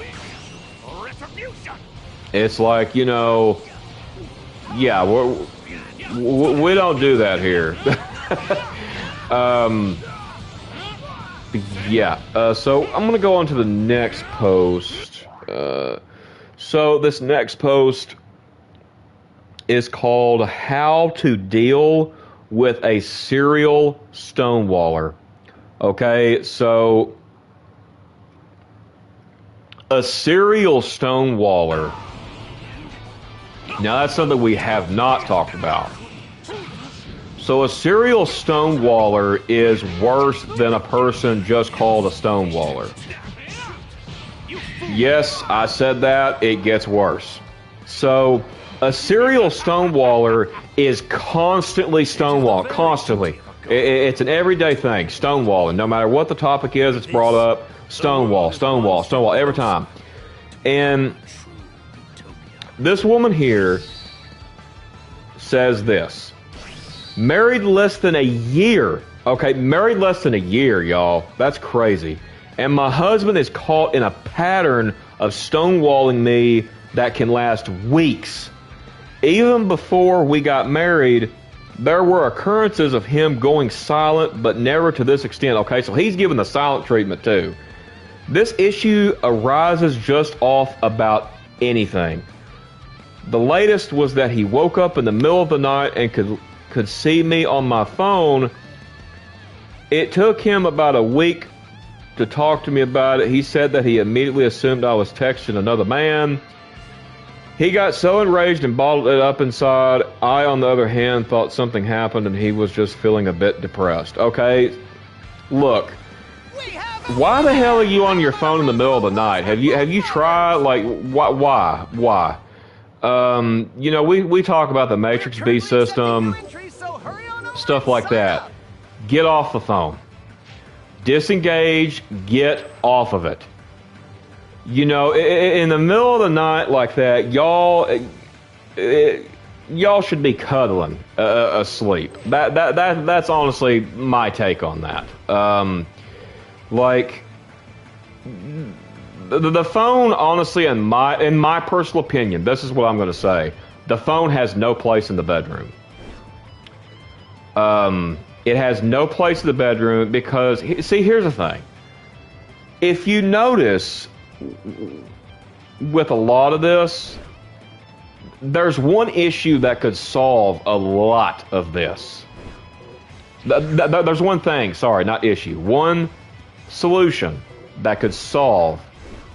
Speaker 1: it's like, yeah, we don't do that here. So I'm going to go on to the next post. So this next post is called How to Deal with a Serial Stonewaller. Okay, so a serial stonewaller. Now that's something we have not talked about. So a serial stonewaller is worse than a person just called a stonewaller. Yes, I said that. It gets worse. So a serial stonewaller is constantly stonewalling. Constantly. It's an everyday thing. Stonewalling. No matter what the topic is, it's brought up. Stonewall, stonewall, stonewall, every time. And this woman here says this. Married less than a year. Okay, married less than a year, y'all. That's crazy. And my husband is caught in a pattern of stonewalling me that can last weeks. Even before we got married, there were occurrences of him going silent, but never to this extent. Okay, so he's given the silent treatment too. This issue arises just off about anything. The latest was that he woke up in the middle of the night and could see me on my phone. It took him about a week to talk to me about it. He said that he immediately assumed I was texting another man. He got so enraged and bottled it up inside. I, on the other hand, thought something happened and he was just feeling a bit depressed. Okay, look. Why the hell are you on your phone in the middle of the night? Have you tried, like, why? We talk about the Matrix B system, stuff like that. Get off the phone. Disengage, get off of it. In the middle of the night like that, y'all should be cuddling asleep. That's honestly my take on that. Like the phone, honestly, in my personal opinion, this is what I'm going to say. The phone has no place in the bedroom. It has no place in the bedroom because, see, here's the thing. If you notice, with a lot of this, there's one issue that could solve a lot of this. There's one thing, sorry, not issue. One solution that could solve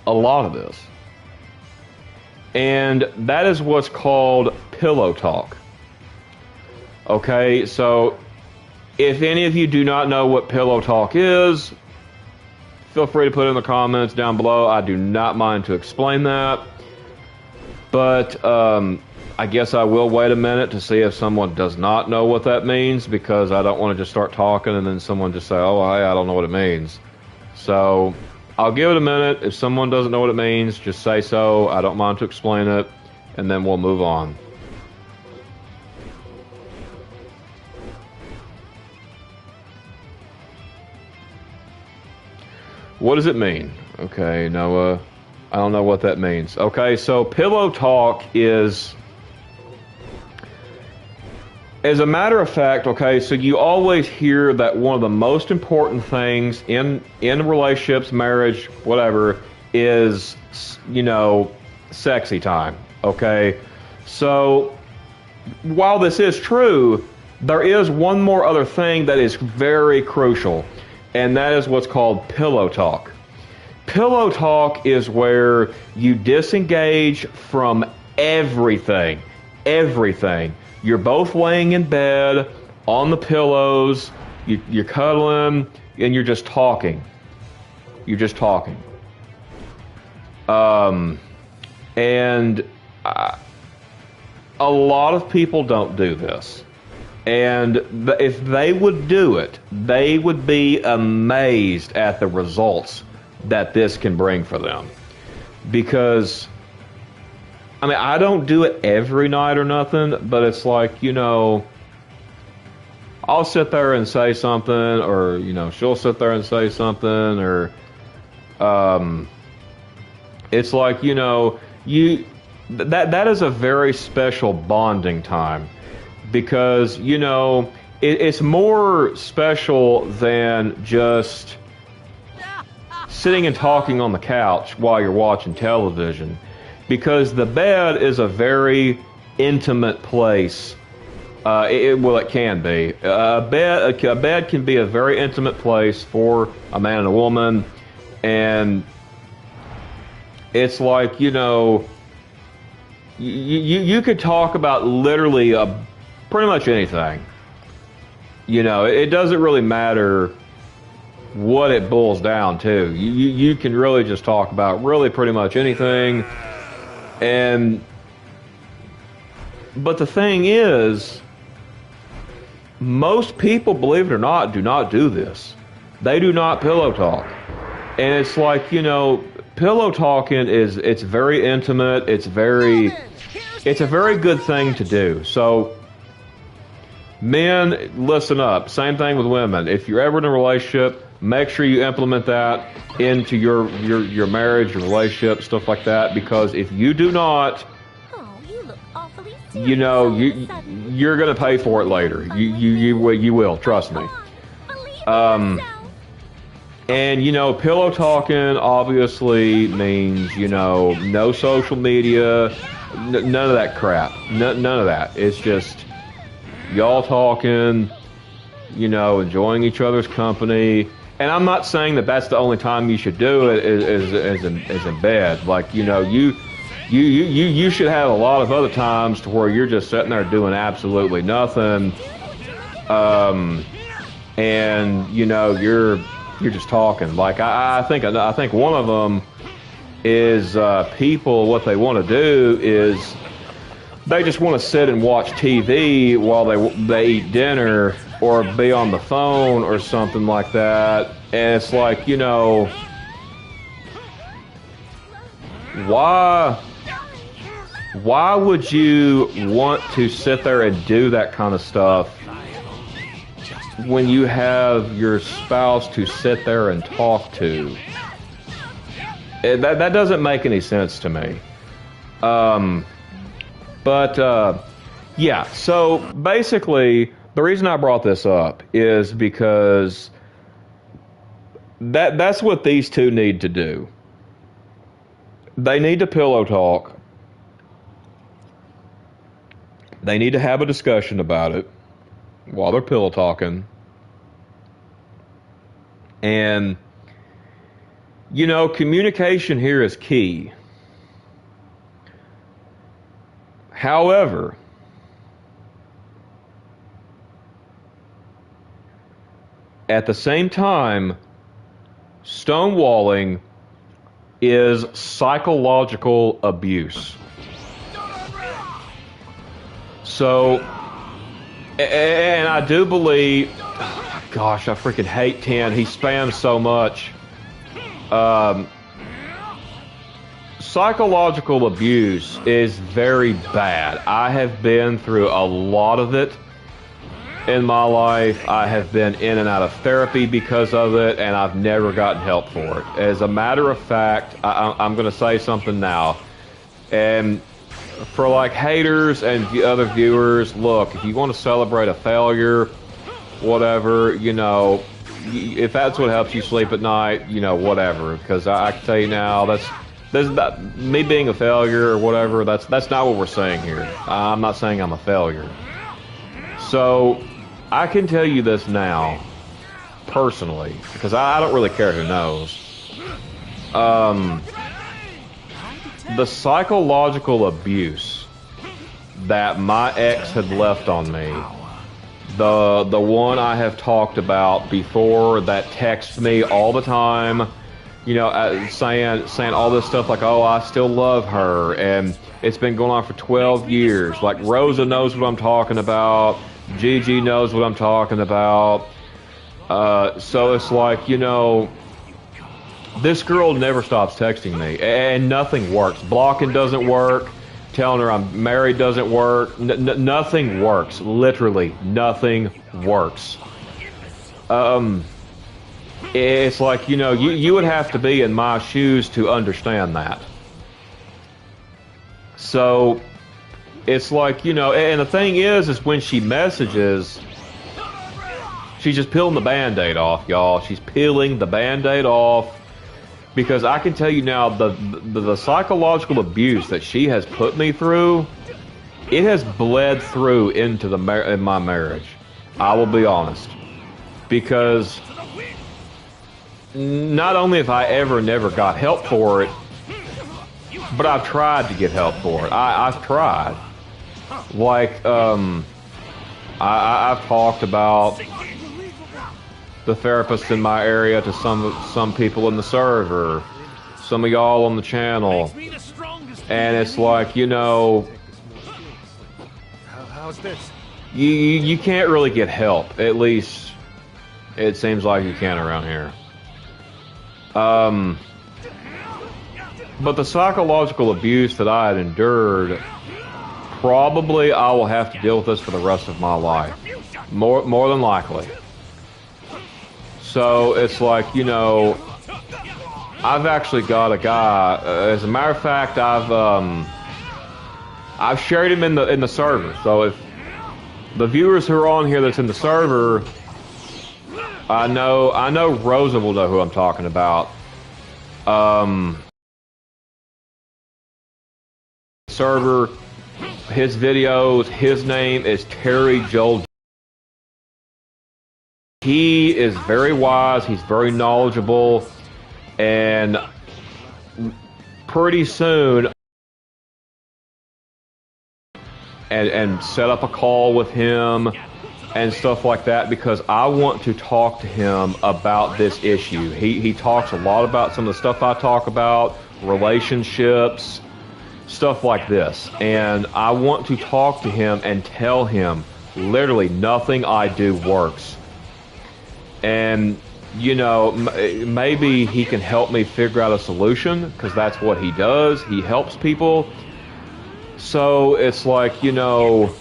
Speaker 1: a lot of this. And that is what's called pillow talk. Okay, so if any of you do not know what pillow talk is, feel free to put it in the comments down below. I do not mind to explain that. But I guess I will wait a minute to see if someone does not know what that means, because I don't want to just start talking and then someone just say, oh, I don't know what it means. So I'll give it a minute. If someone doesn't know what it means, just say so. I don't mind to explain it, and then we'll move on. What does it mean? Okay, Noah, I don't know what that means. Okay, so pillow talk is, as a matter of fact, okay, so you always hear that one of the most important things in relationships, marriage, whatever, is, sexy time, okay? So while this is true, there is one more other thing that is very crucial, and that is what's called pillow talk. Pillow talk is where you disengage from everything. You're both laying in bed, on the pillows, you're cuddling, and you're just talking. And a lot of people don't do this. And if they would do it, they would be amazed at the results that this can bring for them. Because, I mean, I don't do it every night or nothing, but it's like, you know, I'll sit there and say something, or, you know, she'll sit there and say something, or, it's like, you know, that is a very special bonding time, because, you know, it's more special than just sitting and talking on the couch while you're watching television, because the bed is a very intimate place. Well, it can be. A bed can be a very intimate place for a man and a woman, and it's like, you know, you could talk about literally pretty much anything. You know, it doesn't really matter what it boils down to. You can really just talk about really pretty much anything. But the thing is, most people, believe it or not, do not do this. They do not pillow talk. And it's like, you know, pillow talking it's very intimate. It's a very good thing to do. So, men, listen up. Same thing with women. If you're ever in a relationship, make sure you implement that into your marriage, your relationship, stuff like that. Because if you do not, you know, you're gonna pay for it later. You will, trust me. And you know, pillow talking obviously means, you know, no social media, none of that crap, none of that. It's just y'all talking, you know, enjoying each other's company. And I'm not saying that that's the only time you should do it is in bed. Like, you know, you should have a lot of other times to where you're just sitting there doing absolutely nothing, and you know, you're just talking. Like, I think one of them is people, what they want to do is they just want to sit and watch TV while they eat dinner, or be on the phone or something like that. And it's like, you know, why would you want to sit there and do that kind of stuff when you have your spouse to sit there and talk to? That doesn't make any sense to me. Yeah, so basically, the reason I brought this up is because that's what these two need to do. They need to pillow talk. They need to have a discussion about it while they're pillow talking. And, you know, communication here is key. However, at the same time, stonewalling is psychological abuse. So, and I do believe, oh my gosh, I freaking hate 10. He spams so much. Psychological abuse is very bad. I have been through a lot of it in my life. I have been in and out of therapy because of it, and I've never gotten help for it. As a matter of fact, I'm going to say something now. And for like haters and other viewers, look, if you want to celebrate a failure, whatever, you know, if that's what helps you sleep at night, you know, whatever. Because I can tell you now, that's me being a failure or whatever. That's not what we're saying here. I'm not saying I'm a failure. So I can tell you this now, personally, because I don't really care who knows. The psychological abuse that my ex had left on me, the one I have talked about before, that texts me all the time, you know, saying all this stuff like, oh, I still love her, and it's been going on for 12 years. Like, Rosa knows what I'm talking about. Gigi knows what I'm talking about. So it's like, you know, This girl never stops texting me, and nothing works. Blocking doesn't work. Telling her I'm married doesn't work. Nothing works. Literally, nothing works. It's like, you know, you would have to be in my shoes to understand that. So, it's like, you know, and the thing is when she messages, she's just peeling the Band-Aid off, y'all. She's peeling the Band-Aid off. Because I can tell you now, the psychological abuse that she has put me through, it has bled through into in my marriage. I will be honest. Because not only have I never got help for it, but I've tried to get help for it. I've tried. Like, I've talked about the therapists in my area to some people in the server, some of y'all on the channel, and it's like, you know,
Speaker 2: How's this?
Speaker 1: you can't really get help. At least it seems like you can around here. But the psychological abuse that I had endured, probably I will have to deal with this for the rest of my life, more than likely. So it's like, you know, I've actually got a guy. As a matter of fact, I've shared him in the server. So if the viewers who are on here that's in the server, I know Rosa will know who I'm talking about. Server, his videos, his name is Terry Joel. He is very wise, he's very knowledgeable, and pretty soon, and set up a call with him and stuff like that, because I want to talk to him about this issue. He talks a lot about some of the stuff I talk about, relationships, stuff like this, and I want to talk to him and tell him literally nothing I do works. And, you know, maybe he can help me figure out a solution, because that's what he does. He helps people. So it's like, you know,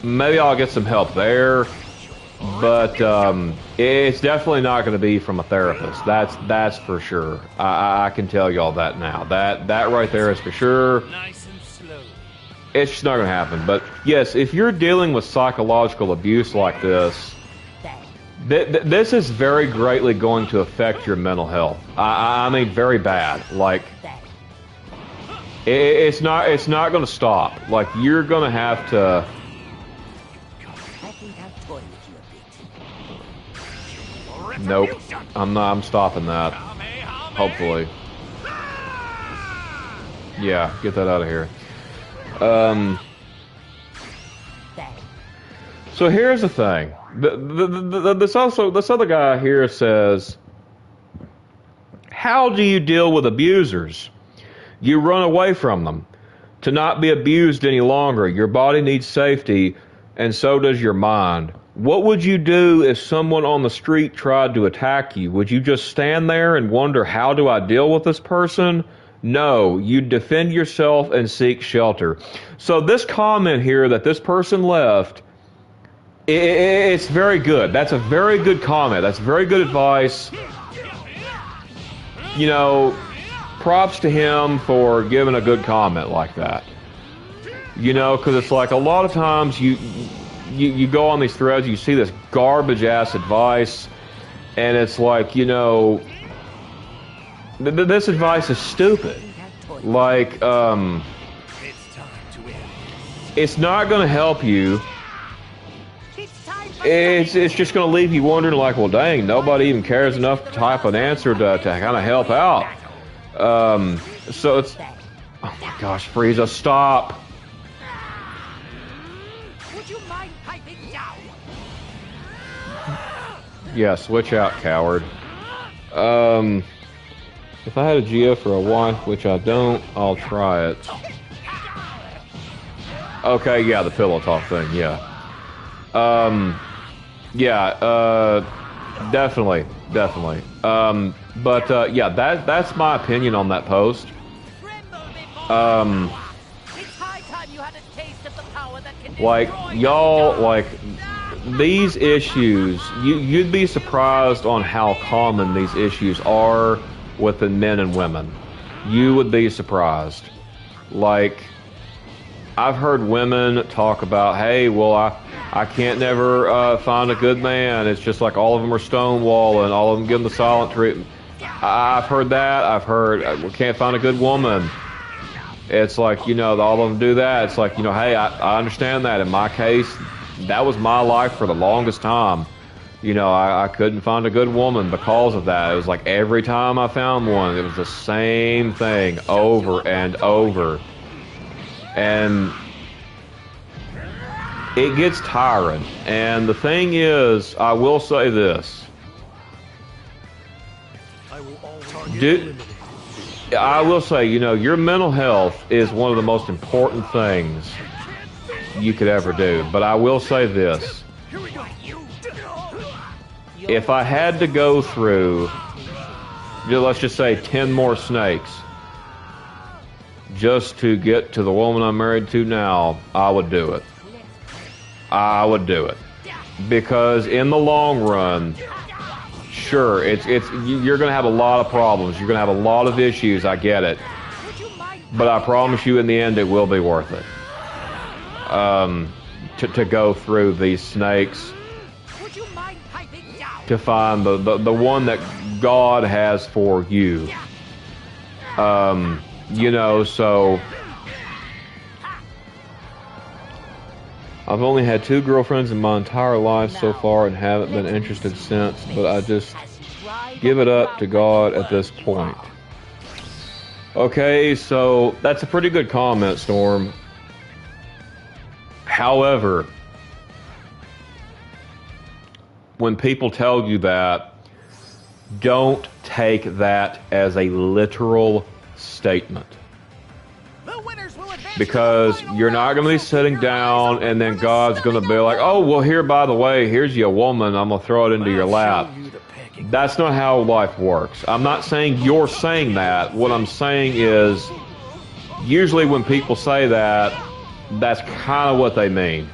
Speaker 1: maybe I'll get some help there. But it's definitely not going to be from a therapist. That's for sure. I can tell y'all that now. That right there is for sure. It's just not going to happen. But yes, if you're dealing with psychological abuse like this, this is very greatly going to affect your mental health. I mean, very bad. Like, it's not going to stop. Like, you're going to have to. Nope, I'm stopping that. Hopefully. Yeah, get that out of here. So here's the thing. This other guy here says, how do you deal with abusers? You run away from them. To not be abused any longer. Your body needs safety, and so does your mind. What would you do if someone on the street tried to attack you? Would you just stand there and wonder, how do I deal with this person? No, you defend yourself and seek shelter. So this comment here that this person left, it's very good. That's a very good comment. That's very good advice. You know, props to him for giving a good comment like that. You know, because it's like a lot of times you go on these threads, you see this garbage ass advice, and it's like, you know, this advice is stupid. Like, it's not going to help you. It's just going to leave you wondering, like, well, dang, nobody even cares enough to type an answer to kind of help out. So it's, oh my gosh, Frieza, stop. Yeah, switch out, coward. If I had a GF for a wife, which I don't, I'll try it. Okay, yeah, the pillow talk thing, yeah. Definitely, definitely. Yeah, that's my opinion on that post. Like y'all, like these issues, you'd be surprised on how common these issues are within men and women. You would be surprised. Like, I've heard women talk about, hey, well, I can't never find a good man. It's just like all of them are stonewalling, all of them give them the silent treatment. I've heard that. I've heard we can't find a good woman. It's like, you know, all of them do that. It's like, you know, hey, I understand that. In my case, that was my life for the longest time. You know, I couldn't find a good woman because of that. It was like every time I found one, it was the same thing over and over. And it gets tiring. And the thing is, I will say this. I will say, you know, your mental health is one of the most important things you could ever do. But I will say this. If I had to go through, let's just say 10 more snakes, just to get to the woman I'm married to now, I would do it. I would do it. Because in the long run, sure, you're going to have a lot of problems. You're going to have a lot of issues, I get it. But I promise you in the end it will be worth it. To go through these snakes, to find the one that God has for you. You know, so I've only had 2 girlfriends in my entire life so far and haven't been interested since, but I just give it up to God at this point. Okay, so that's a pretty good comment, Storm. However, when people tell you that, don't take that as a literal statement. Because you're not going to be sitting down and then God's going to be like, oh, well, here, by the way, here's you a woman, I'm going to throw it into your lap. That's not how life works. I'm not saying you're saying that. What I'm saying is, usually when people say that, that's kind of what they mean.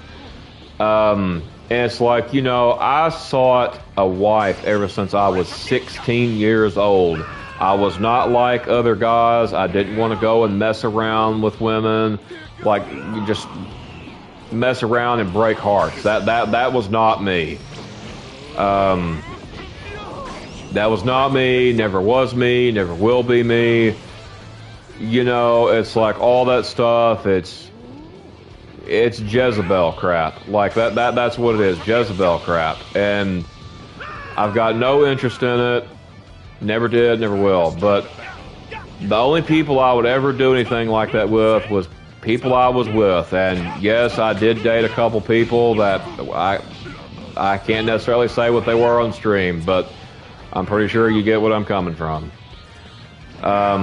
Speaker 1: And it's like, you know, I sought a wife ever since I was 16 years old. I was not like other guys. I didn't want to go and mess around with women, like you just mess around and break hearts. That was not me. That was not me. Never was me. Never will be me. You know, it's like all that stuff. It's Jezebel crap. Like that's what it is. Jezebel crap. And I've got no interest in it. Never did, never will. But the only people I would ever do anything like that with was people I was with. And yes, I did date a couple people that I can't necessarily say what they were on stream, but I'm pretty sure you get what I'm coming from. Back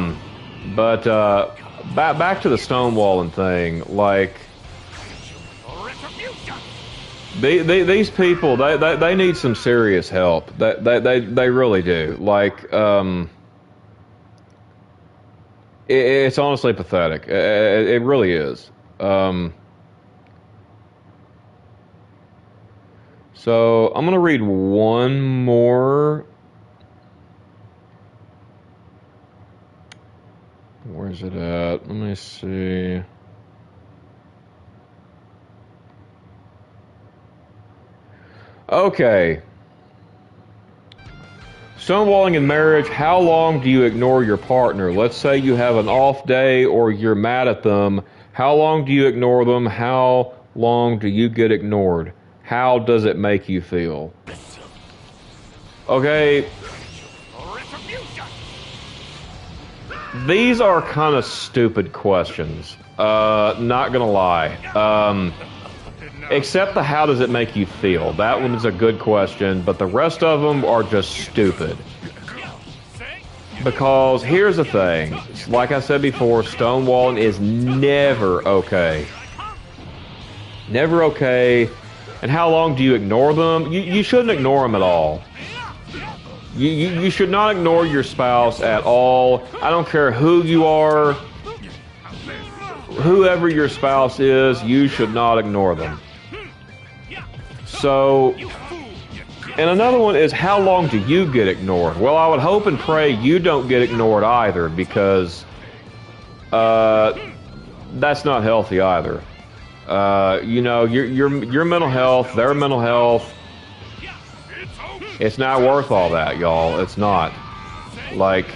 Speaker 1: to the stonewalling thing, like these people, they need some serious help. They really do. Like, it's honestly pathetic. It really is. So I'm gonna read one more. Where's it at? Let me see. Okay. Stonewalling in marriage, how long do you ignore your partner? Let's say you have an off day or you're mad at them. How long do you ignore them? How long do you get ignored? How does it make you feel? Okay. These are kind of stupid questions. Not gonna lie. Except the how does it make you feel? That one is a good question, but the rest of them are just stupid. Because here's the thing. Like I said before, stonewalling is never okay. Never okay. And how long do you ignore them? You shouldn't ignore them at all. You should not ignore your spouse at all. I don't care who you are. Whoever your spouse is, you should not ignore them. So, and another one is, how long do you get ignored? Well, I would hope and pray you don't get ignored either, because that's not healthy either. You know, your mental health, their mental health, it's not worth all that, y'all. It's not. Like,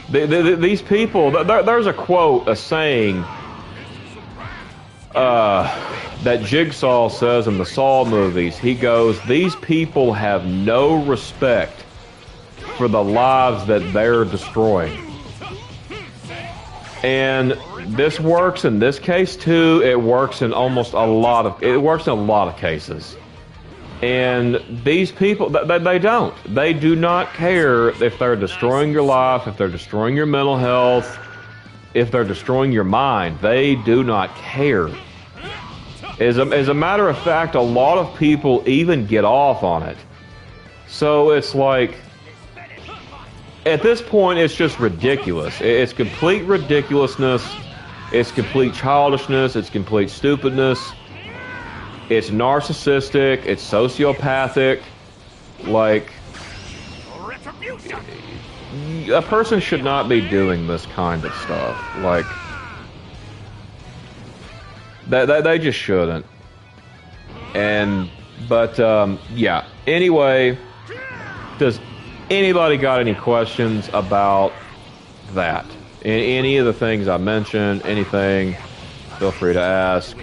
Speaker 1: these people, there's a quote, a saying, that Jigsaw says in the Saw movies. He goes, these people have no respect for the lives that they're destroying. And this works in this case too. It works in almost a lot of cases. And these people, they don't. They do not care if they're destroying your life, if they're destroying your mental health, if they're destroying your mind. They do not care. As a matter of fact, a lot of people even get off on it. So it's like, at this point, it's just ridiculous. It's complete ridiculousness. It's complete childishness. It's complete stupidness. It's narcissistic. It's sociopathic. Like, a person should not be doing this kind of stuff. Like, they just shouldn't. But yeah. Anyway, does anybody got any questions about that? Any of the things I mentioned? Anything? Feel free to ask.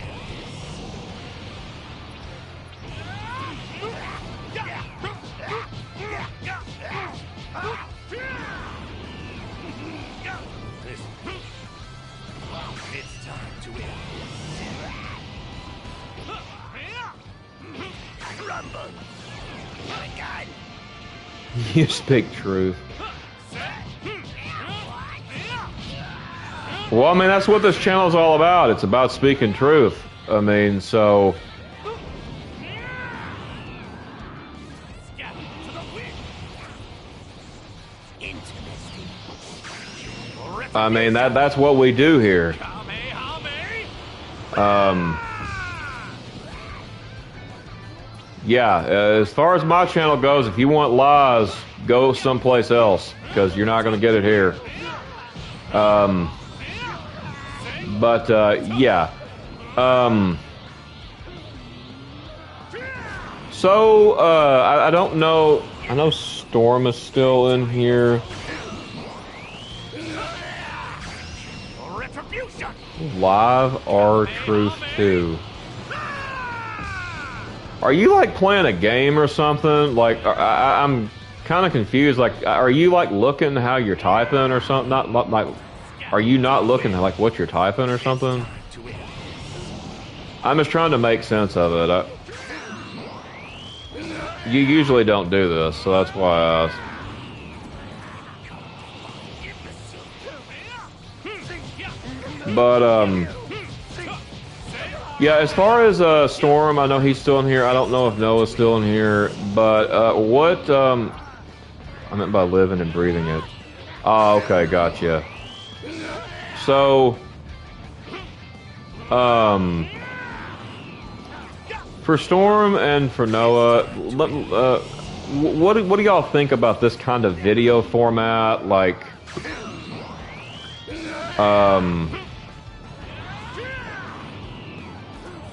Speaker 1: You speak truth. Well, I mean, that's what this channel is all about. It's about speaking truth. I mean, so... I mean, that's what we do here. Yeah, as far as my channel goes, if you want lies, go someplace else, because you're not going to get it here. Yeah. So, I don't know. I know Storm is still in here. Live R-Truth 2. Are you like playing a game or something? Like, I'm kind of confused. Like, are you like looking how you're typing or something? Not like, are you not looking at like what you're typing or something? I'm just trying to make sense of it. You usually don't do this, so that's why I asked. But yeah, as far as Storm, I know he's still in here. I don't know if Noah's still in here, but what I meant by living and breathing it. Oh, okay, gotcha. So, for Storm and for Noah, what do y'all think about this kind of video format? Like,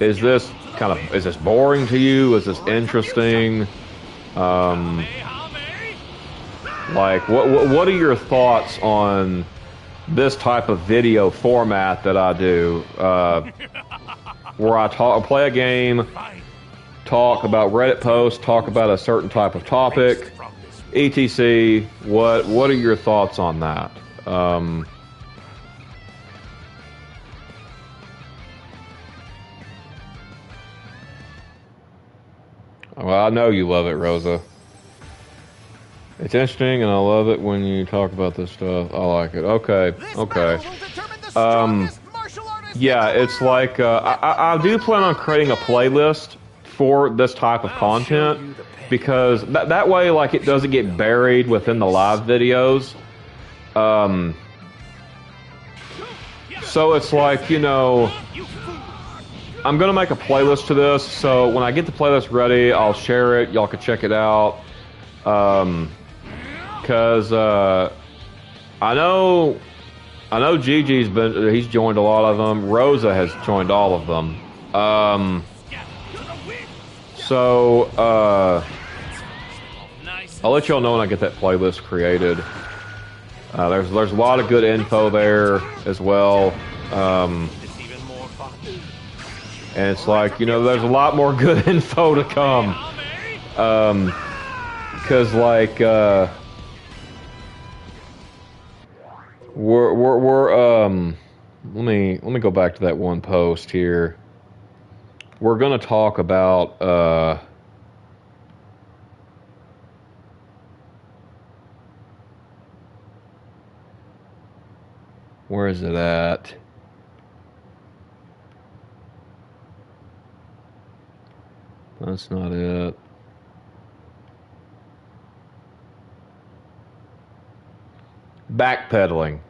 Speaker 1: is this boring to you? Is this interesting? Like, what are your thoughts on this type of video format that I do, where I play a game, talk about Reddit posts, talk about a certain type of topic, etc. What are your thoughts on that? Well, I know you love it, Rosa. It's interesting, and I love it when you talk about this stuff. I like it. Okay, okay. Yeah, it's like, I do plan on creating a playlist for this type of content, because that way, like, it doesn't get buried within the live videos. So it's like, you know, I'm gonna make a playlist to this, so when I get the playlist ready, I'll share it. Y'all can check it out. Cause I know Gigi's he's joined a lot of them. Rosa has joined all of them. So I'll let y'all know when I get that playlist created. There's a lot of good info there as well. And it's like, you know, there's a lot more good info to come. Cause like we're let me go back to that one post here. We're gonna talk about where is it at? That's not it. Backpedaling.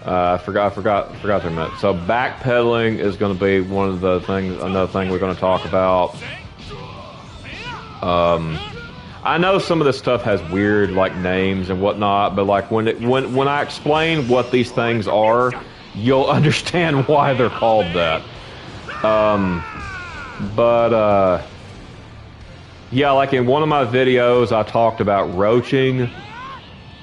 Speaker 1: I forgot their minute. So backpedaling is going to be one of the things. Another thing we're going to talk about. I know some of this stuff has weird like names and whatnot, but like when I explain what these things are, you'll understand why they're called that. Yeah, like in one of my videos, I talked about roaching.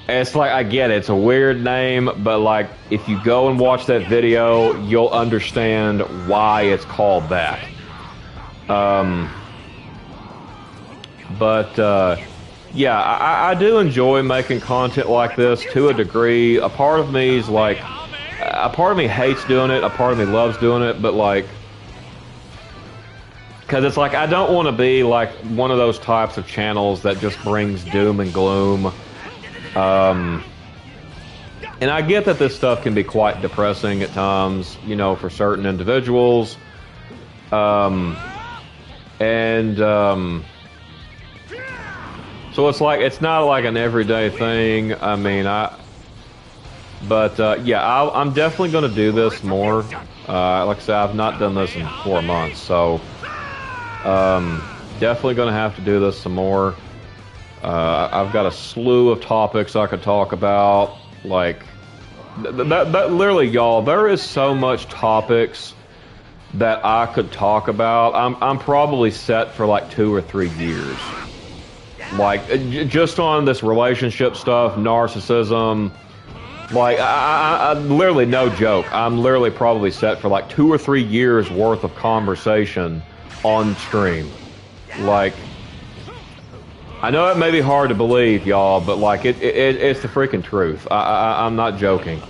Speaker 1: It's like, I get it, it's a weird name, but like, if you go and watch that video, you'll understand why it's called that. Yeah, I do enjoy making content like this to a degree. A part of me is like, a part of me hates doing it, a part of me loves doing it, but like, because it's like, I don't want to be like one of those types of channels that just brings doom and gloom. And I get that this stuff can be quite depressing at times, you know, for certain individuals. So it's like, it's not like an everyday thing. I mean, yeah, I'm definitely going to do this more. Like I said, I've not done this in 4 months, so definitely going to have to do this some more. I've got a slew of topics I could talk about. Like, that literally, y'all, there is so much topics that I could talk about. I'm probably set for like 2 or 3 years. Like, just on this relationship stuff, narcissism. Like, I literally, no joke, I'm literally probably set for like 2 or 3 years worth of conversation on stream. Like, I know it may be hard to believe, y'all, but like it's the freaking truth. I'm not joking.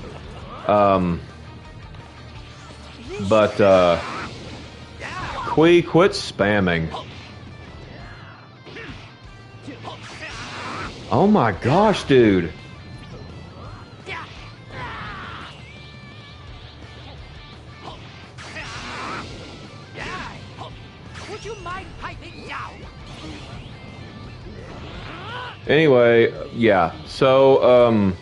Speaker 1: Quit spamming. Oh my gosh, dude.
Speaker 3: Would you mind piping down?
Speaker 1: Anyway, yeah, so,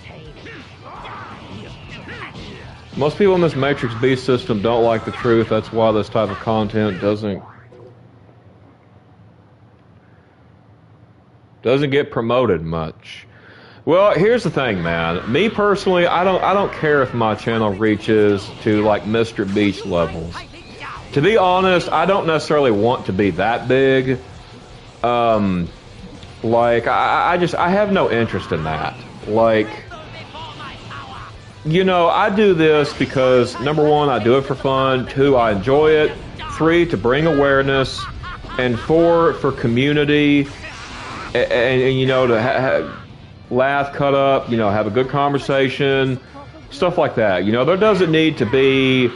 Speaker 1: most people in this Matrix B system don't like the truth. That's why this type of content doesn't get promoted much. Well, here's the thing, man. Me personally, I don't care if my channel reaches to like Mr. Beast levels. To be honest, I don't necessarily want to be that big. Like, I have no interest in that. Like, you know, I do this because, number one, I do it for fun. 2, I enjoy it. 3, to bring awareness. And 4, for community. And you know, to laugh, cut up, you know, have a good conversation. Stuff like that. You know, there doesn't need to be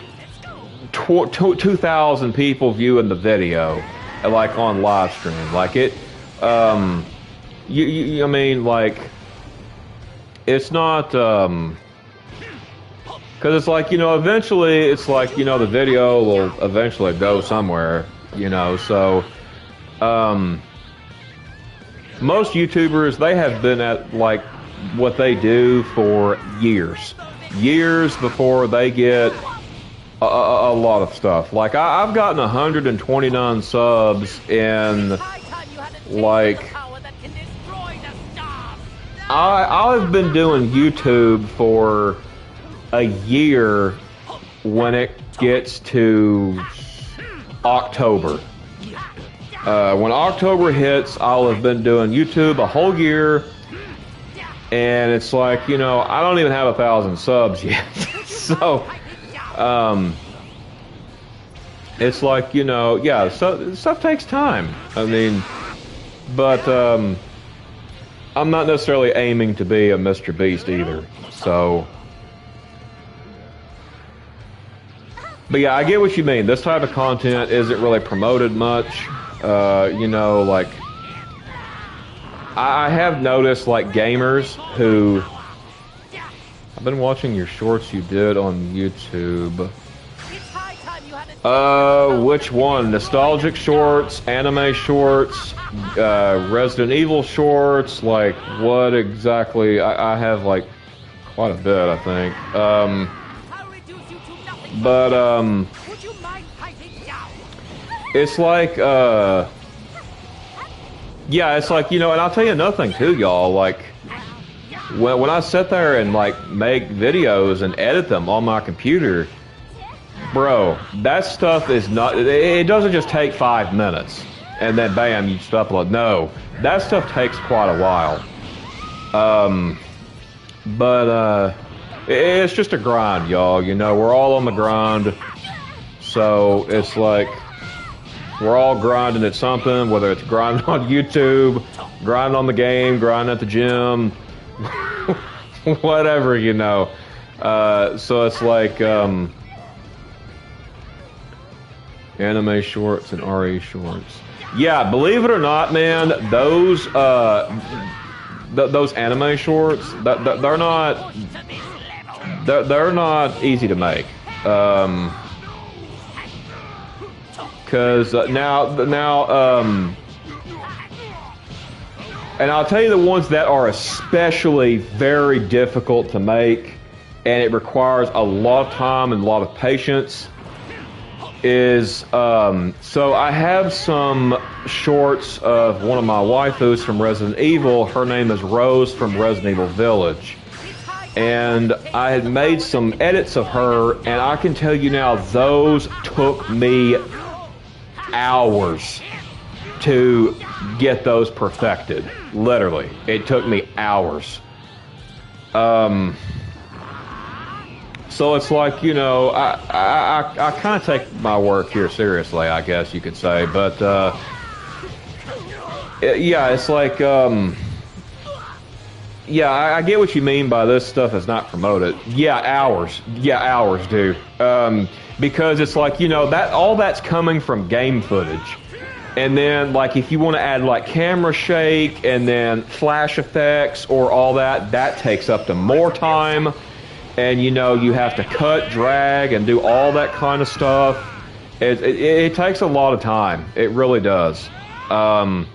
Speaker 1: 2,000 people viewing the video, like, on live stream. Like, it... I mean, like, it's not, because it's like, you know, eventually, it's like, you know, the video will eventually go somewhere, you know, so, most YouTubers, they have been at like what they do for years before they get a lot of stuff. Like I've gotten 129 subs in like I've been doing YouTube for a year when it gets to October. When October hits, I'll have been doing YouTube a whole year, and it's like, you know, I don't even have 1,000 subs yet. So, it's like, you know, yeah, so stuff takes time. I mean, but I'm not necessarily aiming to be a Mr. Beast either. So, but yeah, I get what you mean. This type of content isn't really promoted much. You know, like, I have noticed, like, gamers who... I've been watching your shorts you did on YouTube. Which one? Nostalgic shorts, anime shorts, Resident Evil shorts, like, what exactly? I have, like, quite a bit, I think. It's like, yeah, it's like, you know, and I'll tell you another thing too, y'all, like, when I sit there and, like, make videos and edit them on my computer, bro, that stuff is not, it doesn't just take 5 minutes, and then bam, you just upload. No, that stuff takes quite a while. It's just a grind, y'all, you know, we're all on the grind, so it's like, we're all grinding at something, whether it's grinding on YouTube, grinding on the game, grinding at the gym, whatever, you know. So it's like anime shorts and RE shorts. Yeah, believe it or not, man, those anime shorts, they're not easy to make. Because now, and I'll tell you the ones that are especially very difficult to make, and it requires a lot of time and a lot of patience, is, so I have some shorts of one of my waifus from Resident Evil. Her name is Rose from Resident Evil Village. And I had made some edits of her, and I can tell you now, those took me hours to get those perfected. Literally, it took me hours. So it's like, you know, I kind of take my work here seriously, I guess you could say. But yeah, it's like, yeah, I get what you mean by this stuff is not promoted. Yeah, hours. Yeah, hours, dude. Because it's like, you know, that all that's coming from game footage. And then, like, if you want to add, like, camera shake and then flash effects or all that, that takes up to more time. And, you know, you have to cut, drag, and do all that kind of stuff. It takes a lot of time. It really does. One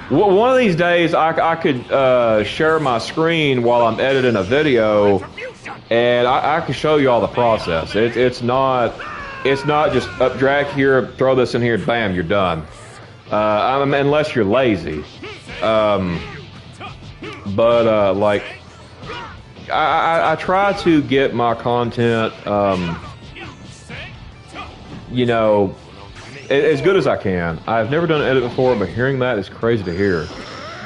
Speaker 1: of these days, I could share my screen while I'm editing a video, and I can show you all the process. It's not just up, drag here, throw this in here, bam, you're done. Unless you're lazy. Like, I try to get my content, you know, as good as I can. I've never done an edit before, but hearing that is crazy to hear.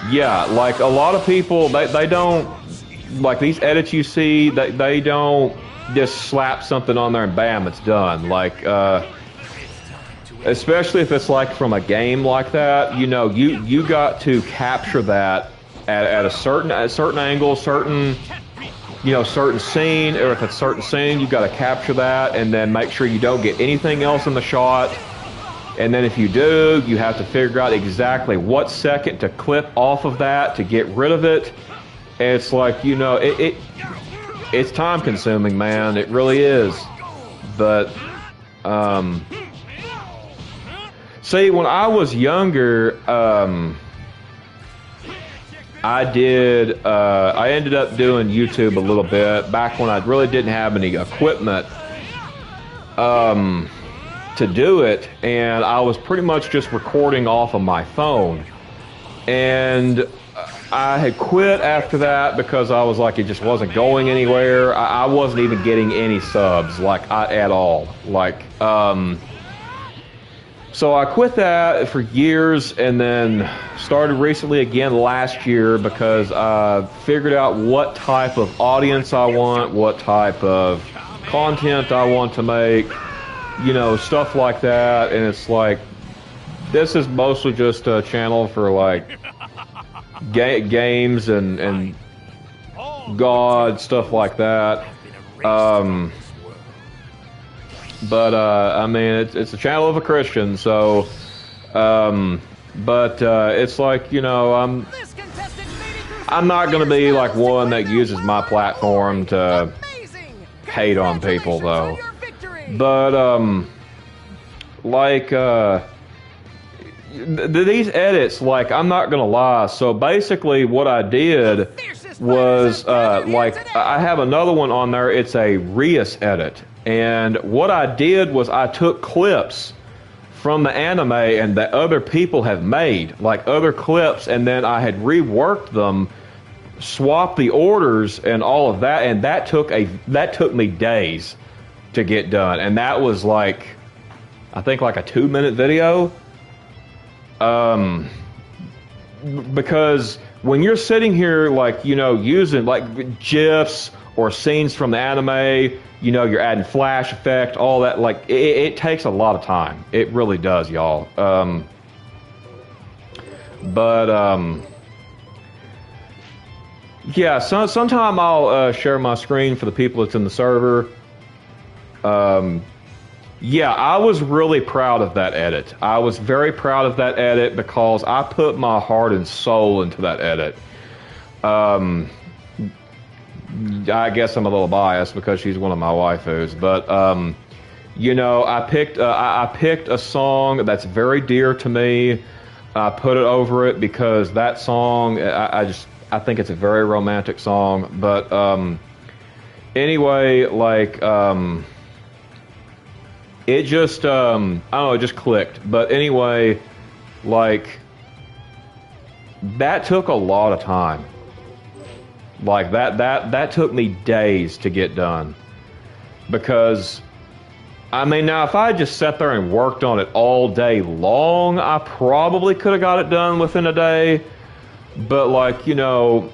Speaker 1: Yeah, like, a lot of people, they don't, like, these edits you see, they don't just slap something on there and bam, it's done. Like, especially if it's like from a game like that, you know, you got to capture that at a certain angle, certain scene, or if it's a certain scene, you got to capture that and then make sure you don't get anything else in the shot. And then if you do, you have to figure out exactly what second to clip off of that to get rid of it. And it's like, you know, it's time consuming, man. It really is. But, See, when I was younger, I ended up doing YouTube a little bit back when I really didn't have any equipment to do it, and I was pretty much just recording off of my phone. And I had quit after that because I was like, it just wasn't going anywhere. I wasn't even getting any subs, like, at all. Like, so I quit that for years, and then started recently again last year because I figured out what type of audience I want, what type of content I want to make, you know, stuff like that. And it's like, this is mostly just a channel for like games and God, stuff like that. But I mean, it's a channel of a Christian, so it's like, you know, I'm not gonna be like one that uses my platform to hate on people, though. But like these edits, like, I'm not gonna lie. So basically, what I did was like, I have another one on there. It's a Rias edit. And what I did was I took clips from the anime and that other people have made, like other clips, and then I had reworked them, swapped the orders and all of that, and that took me days to get done. And that was like, I think like a 2-minute video. Because when you're sitting here, like, you know, using like GIFs or scenes from the anime, you know, you're adding flash effect, all that, like, it takes a lot of time. It really does, y'all. Yeah, sometime I'll share my screen for the people that's in the server. Yeah, I was really proud of that edit. I was very proud of that edit because I put my heart and soul into that edit. I guess I'm a little biased because she's one of my waifus, but you know, I picked a song that's very dear to me. I put it over it because that song, I think it's a very romantic song. But anyway, like, it just I don't know, it just clicked. But anyway, like, that took a lot of time. Like, that took me days to get done. Because, I mean, now if I just sat there and worked on it all day long, I probably could have got it done within a day. But, like, you know,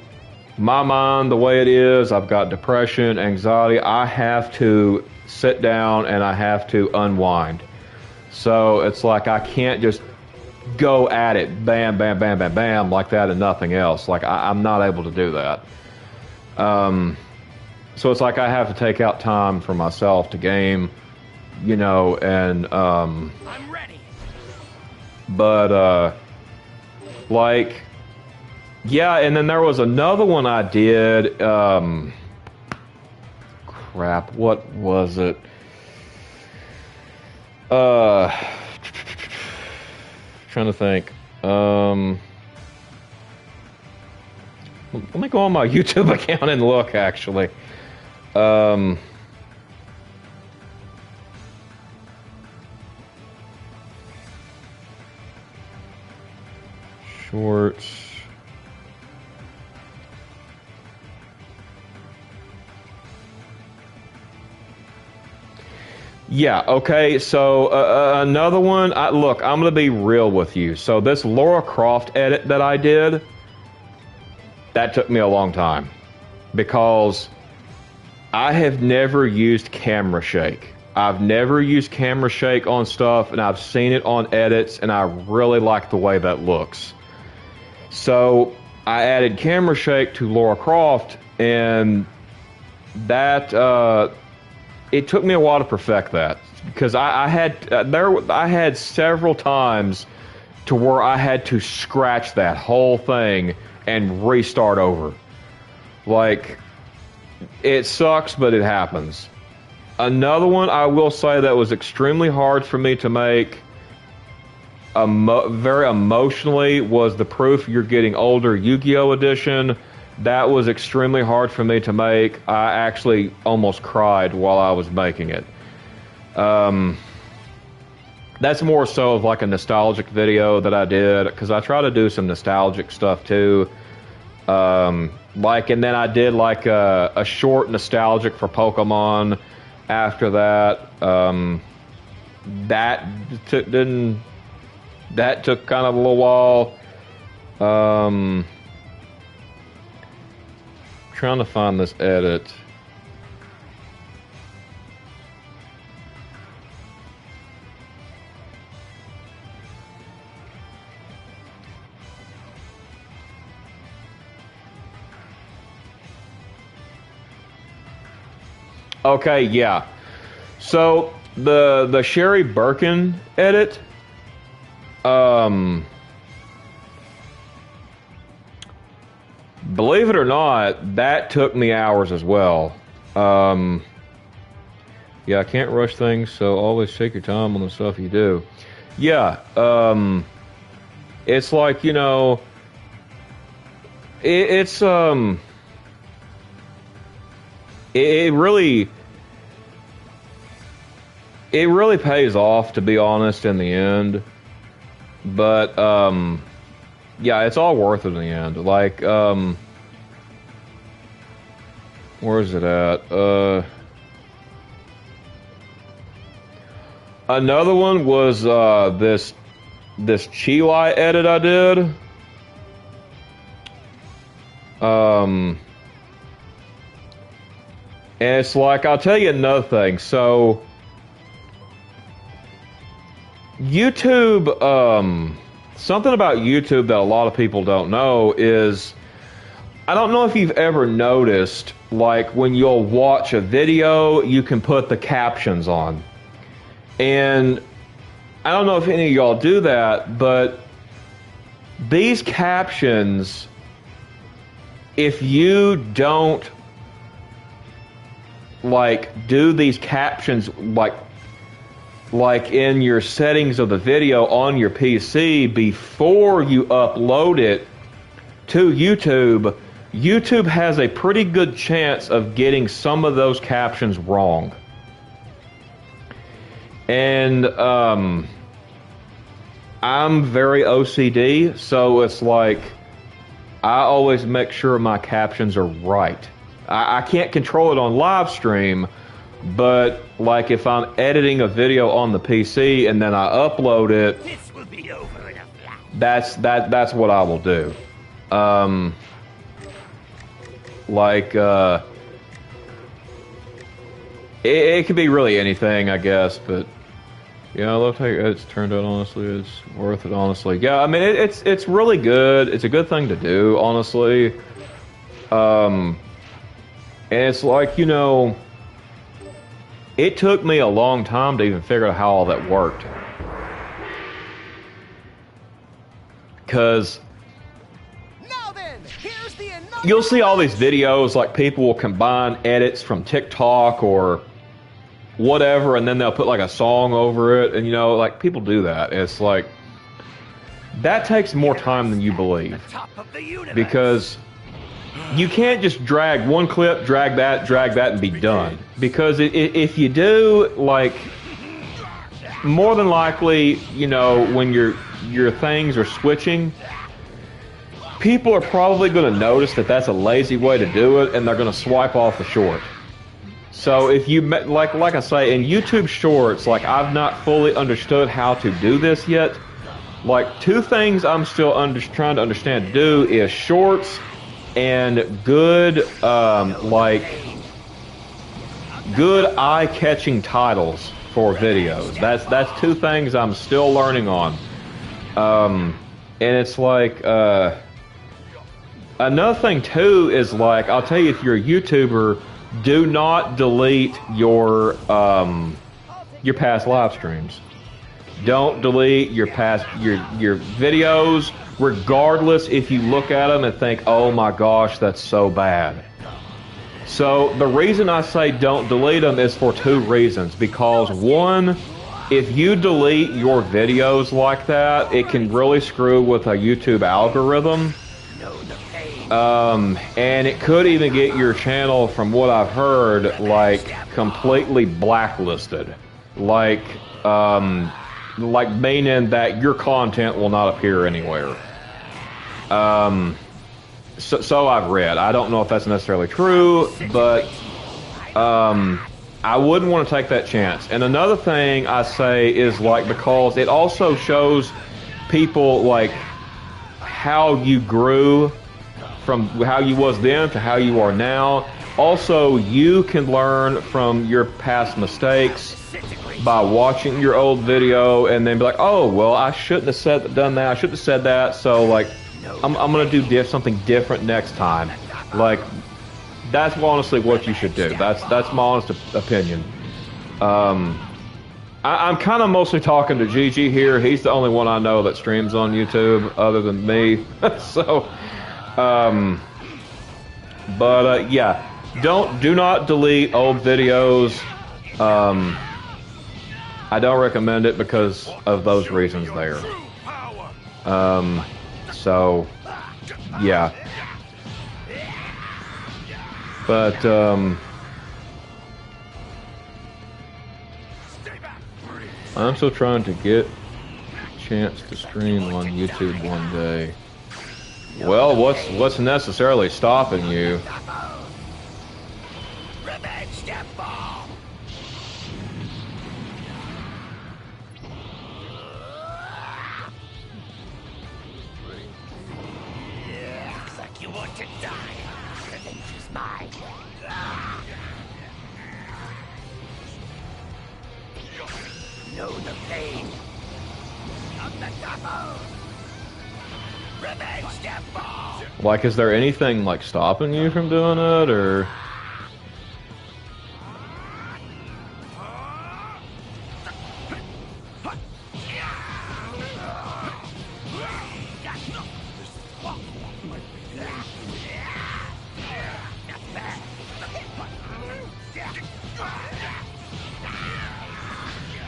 Speaker 1: my mind, the way it is, I've got depression, anxiety. I have to sit down and I have to unwind. So it's like I can't just go at it, bam, bam, bam, bam, bam, like that and nothing else. Like, I'm not able to do that. So it's like I have to take out time for myself to game, you know, and I'm
Speaker 3: ready.
Speaker 1: But like, yeah, and then there was another one I did. Crap, what was it? Trying to think. Let me go on my YouTube account and look, actually. Shorts. Yeah, okay, so another one, look, I'm going to be real with you. So this Lara Croft edit that I did, that took me a long time. Because I have never used camera shake. I've never used camera shake on stuff, and I've seen it on edits, and I really like the way that looks. So I added camera shake to Lara Croft, and that... it took me a while to perfect that because I had several times to where I had to scratch that whole thing and restart over. Like, it sucks, but it happens. Another one I will say that was extremely hard for me to make very emotionally was the Proof You're Getting Older Yu-Gi-Oh! Edition. That was extremely hard for me to make. I actually almost cried while I was making it. That's more so of like a nostalgic video that I did, because I try to do some nostalgic stuff too. And then I did like a short nostalgic for Pokemon after that. That took kind of a little while. Trying to find this edit. Okay, yeah. So the Sherry Birkin edit, believe it or not, that took me hours as well. Yeah, I can't rush things, so always take your time on the stuff you do. Yeah, it's like, you know, it really pays off, to be honest, in the end. But yeah, it's all worth it in the end. Like, where is it at? Another one was this Chilai edit I did. And it's like, I'll tell you another thing. So, YouTube, something about YouTube that a lot of people don't know is, I don't know if you've ever noticed, like when you'll watch a video, you can put the captions on. And I don't know if any of y'all do that, but these captions, if you don't like do these captions like in your settings of the video on your PC before you upload it to YouTube, YouTube has a pretty good chance of getting some of those captions wrong. And I'm very OCD, so it's like I always make sure my captions are right. I can't control it on live stream, but like if I'm editing a video on the PC and then I upload it,
Speaker 3: This will be over in a flash.
Speaker 1: that's what I will do. It could be really anything, I guess, but yeah, I love how it's turned out. Honestly, it's worth it. Honestly, yeah, I mean it's really good. It's a good thing to do, honestly. And it's like, you know, it took me a long time to even figure out how all that worked. Because you'll see all these videos, like people will combine edits from TikTok or whatever, and then they'll put like a song over it, and you know, like people do that. It's like, that takes more time than you believe. Because you can't just drag one clip, drag that, and be done. Because if you do, like, more than likely, you know, when your things are switching, people are probably going to notice that that's a lazy way to do it, and they're going to swipe off the short. So if you, like I say, in YouTube Shorts, like, I've not fully understood how to do this yet. Like, two things I'm still trying to understand to do is Shorts and good, good eye-catching titles for videos. That's two things I'm still learning on. And it's like, another thing too is like, I'll tell you, if you're a YouTuber, do not delete your past live streams. Don't delete your past your videos, regardless if you look at them and think, oh my gosh, that's so bad. So the reason I say don't delete them is for two reasons. Because one, if you delete your videos like that, it can really screw with a YouTube algorithm. And it could even get your channel, from what I've heard, like completely blacklisted. Like meaning that your content will not appear anywhere. So I've read. I don't know if that's necessarily true, but I wouldn't want to take that chance. And another thing I say is, like, because it also shows people like how you grew from how you was then to how you are now. Also, you can learn from your past mistakes by watching your old video and then be like, oh, well, I shouldn't have done that. I shouldn't have said that. So, like, I'm gonna do something different next time. Like, that's honestly what you should do. That's my honest opinion. I'm kind of mostly talking to Gigi here. He's the only one I know that streams on YouTube other than me. So, yeah, do not delete old videos. I don't recommend it because of those reasons there. So, yeah. But, I'm still trying to get a chance to stream on YouTube one day. Well, what's necessarily stopping you?
Speaker 3: Looks like you want to die. Revenge is mine. Know the pain of the double. Revenge devil.
Speaker 1: Like, is there anything, like, stopping you from doing it, or?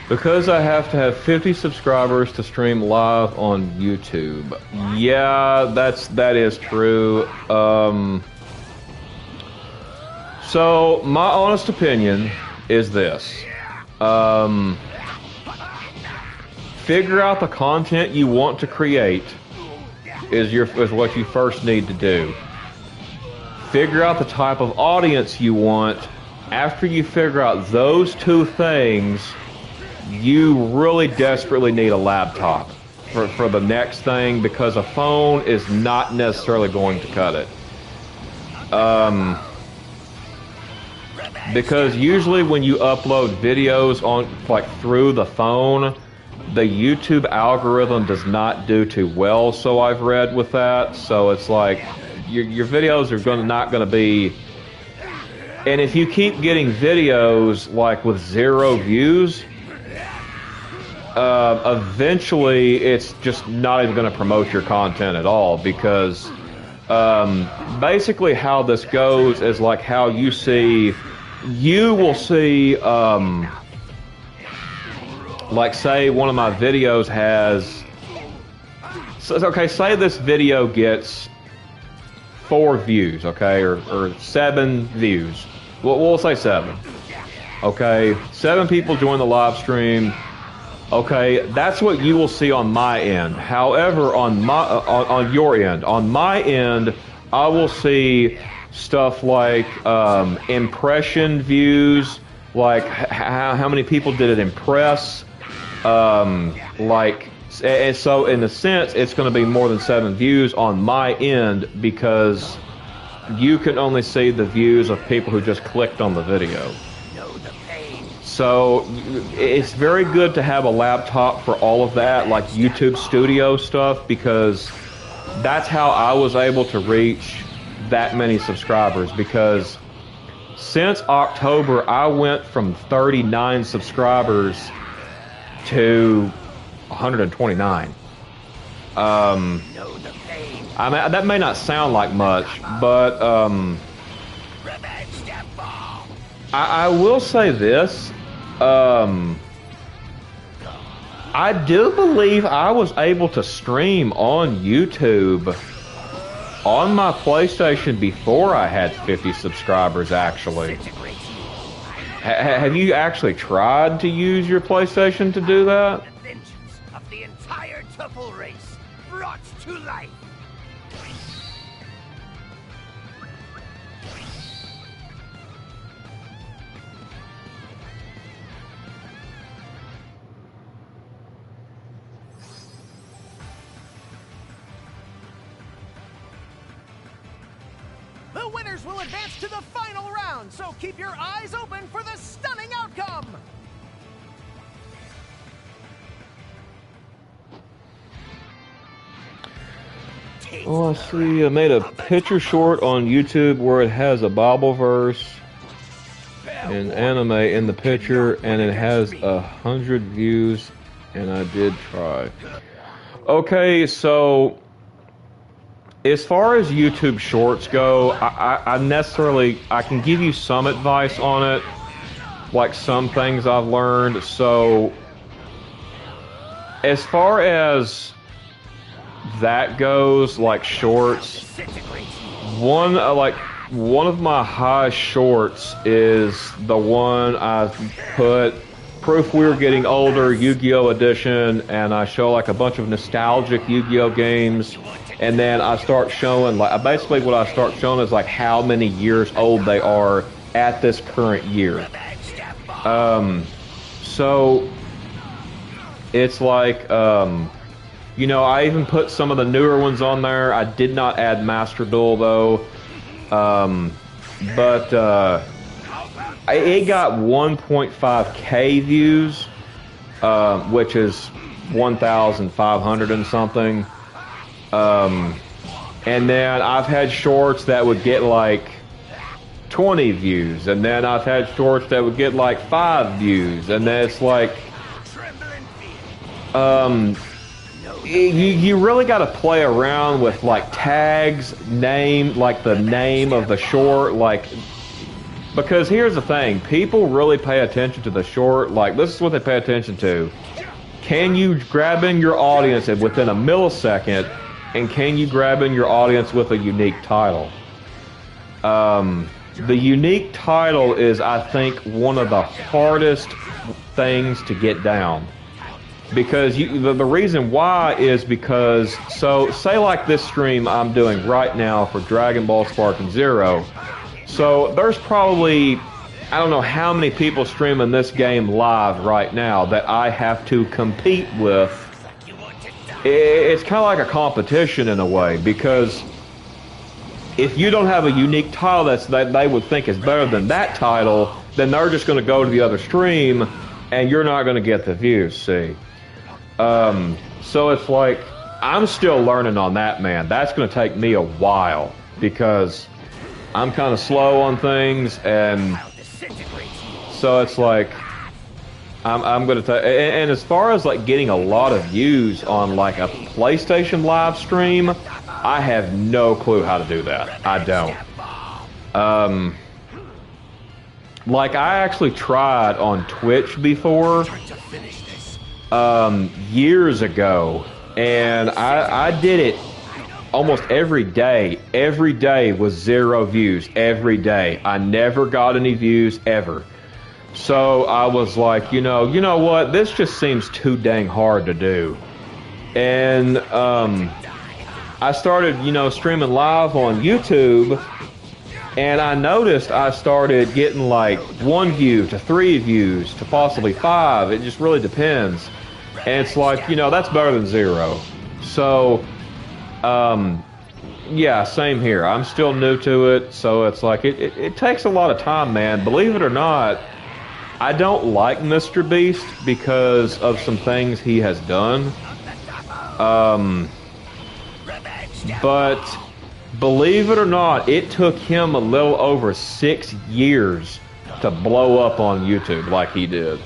Speaker 1: Because I have to have 50 subscribers to stream live on YouTube. Yeah, that is true. So my honest opinion is this. Figure out the content you want to create is what you first need to do. Figure out the type of audience you want. After you figure out those two things, you really desperately need a laptop for the next thing, because a phone is not necessarily going to cut it. Because usually when you upload videos on, like, through the phone, the YouTube algorithm does not do too well, so I've read with that. So it's like your videos are not going to be, and if you keep getting videos like with 0 views, eventually it's just not even going to promote your content at all, because basically how this goes is like how you will see, like, say one of my videos has, okay, say this video gets 4 views, okay, or 7 views. We'll say 7. Okay, 7 people join the live stream. Okay, that's what you will see on my end. However, on your end, on my end, I will see stuff like impression views, like how many people did it impress, like, and so in a sense, it's going to be more than 7 views on my end, because you can only see the views of people who just clicked on the video. So it's very good to have a laptop for all of that, like YouTube Studio stuff, because that's how I was able to reach that many subscribers. Because since October, I went from 39 subscribers to 129. I mean, that may not sound like much, but I will say this. I do believe I was able to stream on YouTube on my PlayStation before I had 50 subscribers, actually. Have you actually tried to use your PlayStation to do that?
Speaker 3: The vengeance of the entire Tuffle race brought to life.
Speaker 4: The winners will advance to the final round, so keep your eyes open for the stunning outcome!
Speaker 1: Oh, I see. I made a picture short on YouTube where it has a Bible verse and anime in the picture, and it has 100 views, and I did try. Okay, so as far as YouTube Shorts go, I can give you some advice on it, like some things I've learned. So as far as that goes, like shorts, one of my highest shorts is the one I put proof we were getting older, Yu-Gi-Oh! Edition, and I show like a bunch of nostalgic Yu-Gi-Oh! Games. And then I start showing, like, basically what I start showing is like how many years old they are at this current year. So it's like, you know, I even put some of the newer ones on there. I did not add Master Duel though, but it got 1.5K views, which is 1,500 and something. And then I've had shorts that would get like 20 views, and then I've had shorts that would get like 5 views, and then it's like, you really got to play around with like tags, like the name of the short, like, because here's the thing, people really pay attention to the short. Like, this is what they pay attention to. Can you grab in your audience within a millisecond? And can you grab in your audience with a unique title? The unique title is, I think, one of the hardest things to get down. Because the reason why is because, so say like this stream I'm doing right now for Dragon Ball Sparking Zero. So there's probably, I don't know how many people streaming this game live right now that I have to compete with. It's kind of like a competition in a way, because if you don't have a unique title that they would think is better than that title, then they're just going to go to the other stream and you're not going to get the views, see. So it's like, I'm still learning on that, man. That's going to take me a while because I'm kind of slow on things, and so it's like, I'm going to take, and as far as like getting a lot of views on like a PlayStation live stream, I have no clue how to do that. I don't. Like, I actually tried on Twitch before, years ago, and I did it almost every day. Every day was 0 views. Every day. I never got any views ever. So I was like, you know what? This just seems too dang hard to do. And I started, streaming live on YouTube, and I noticed I started getting like 1 view to 3 views to possibly 5. It just really depends. And it's like, that's better than 0. So, yeah, same here. I'm still new to it, so it's like, it takes a lot of time, man. Believe it or not, I don't like Mr. Beast because of some things he has done. But believe it or not, it took him a little over 6 years to blow up on YouTube like he did.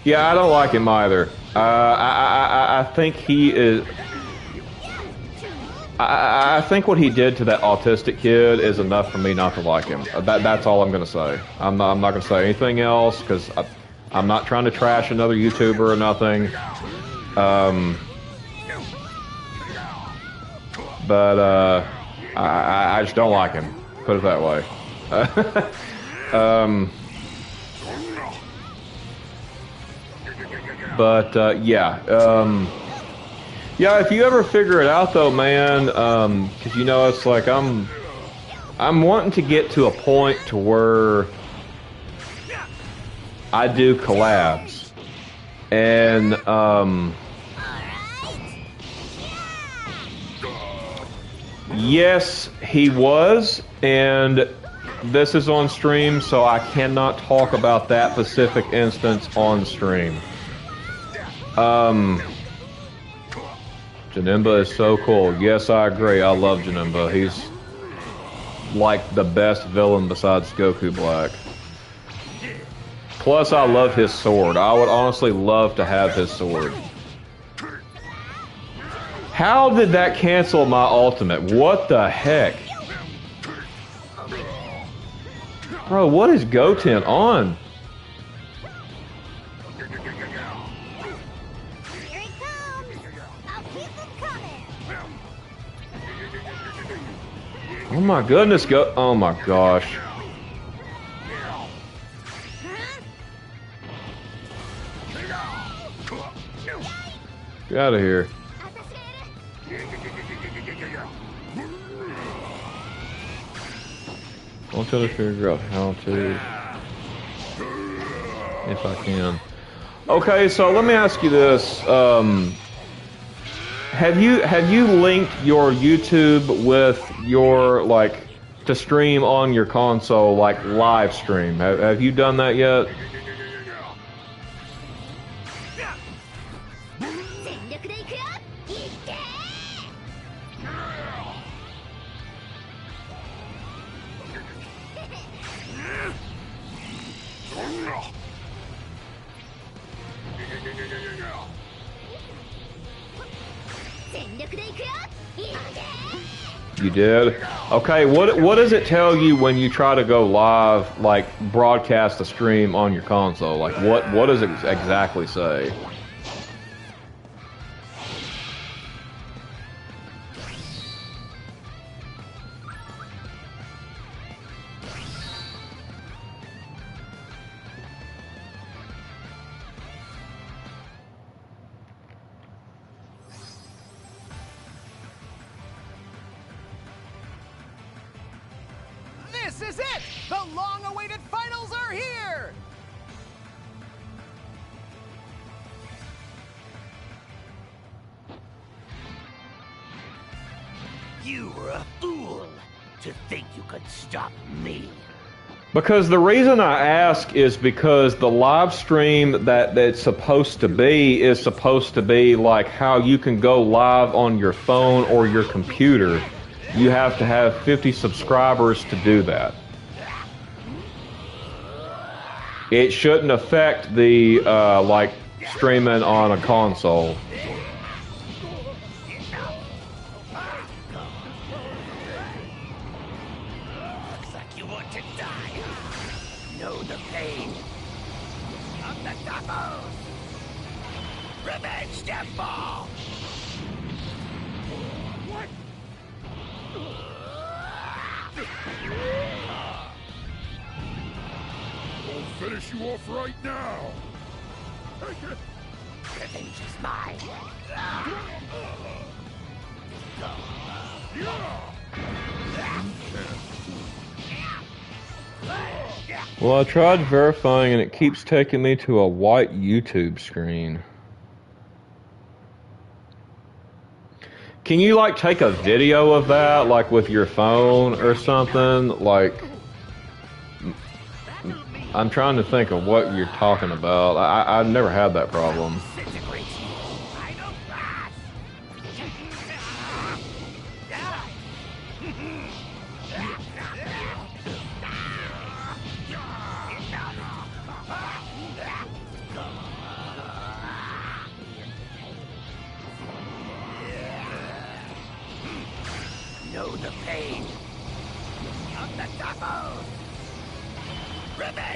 Speaker 1: Yeah, I don't like him either. I think he is. I think what he did to that autistic kid is enough for me not to like him. That's all I'm gonna say. I'm not gonna say anything else because I'm not trying to trash another YouTuber or nothing. But I just don't like him. Put it that way. Yeah. Yeah, if you ever figure it out though, man, because you know it's like I'm wanting to get to a point to where I do collabs, and yes, he was, and this is on stream, so I cannot talk about that specific instance on stream. Janemba is so cool. Yes, I agree. I love Janemba. He's like the best villain besides Goku Black. Plus, I love his sword. I would honestly love to have his sword. How did that cancel my ultimate? What the heck? Bro, what is Goten on? Oh my goodness, oh my gosh. Get out of here. I'm trying to figure out how to, if I can. Okay, so let me ask you this. Have you linked your YouTube with your, like, to stream on your console, like live stream? Have you done that yet? You did? Okay, what does it tell you when you try to go live, like broadcast a stream on your console? Like what does it exactly say?
Speaker 4: This is it! The long-awaited finals are here!
Speaker 3: You were a fool to think you could stop me.
Speaker 1: Because the reason I ask is because the live stream that it's supposed to be is supposed to be like how you can go live on your phone or your computer. You have to have 50 subscribers to do that. It shouldn't affect the, like, streaming on a console.
Speaker 3: Looks like you want to die. Know the pain of the Tappos. Revenge Deathball. What?
Speaker 2: I'll finish you off right now.
Speaker 3: Revenge is mine.
Speaker 1: Well, I tried verifying and it keeps taking me to a white YouTube screen. Can you, like, take a video of that, like, with your phone or something? Like... I'm trying to think of what you're talking about. I've never had that problem.
Speaker 3: Know the pain of the double.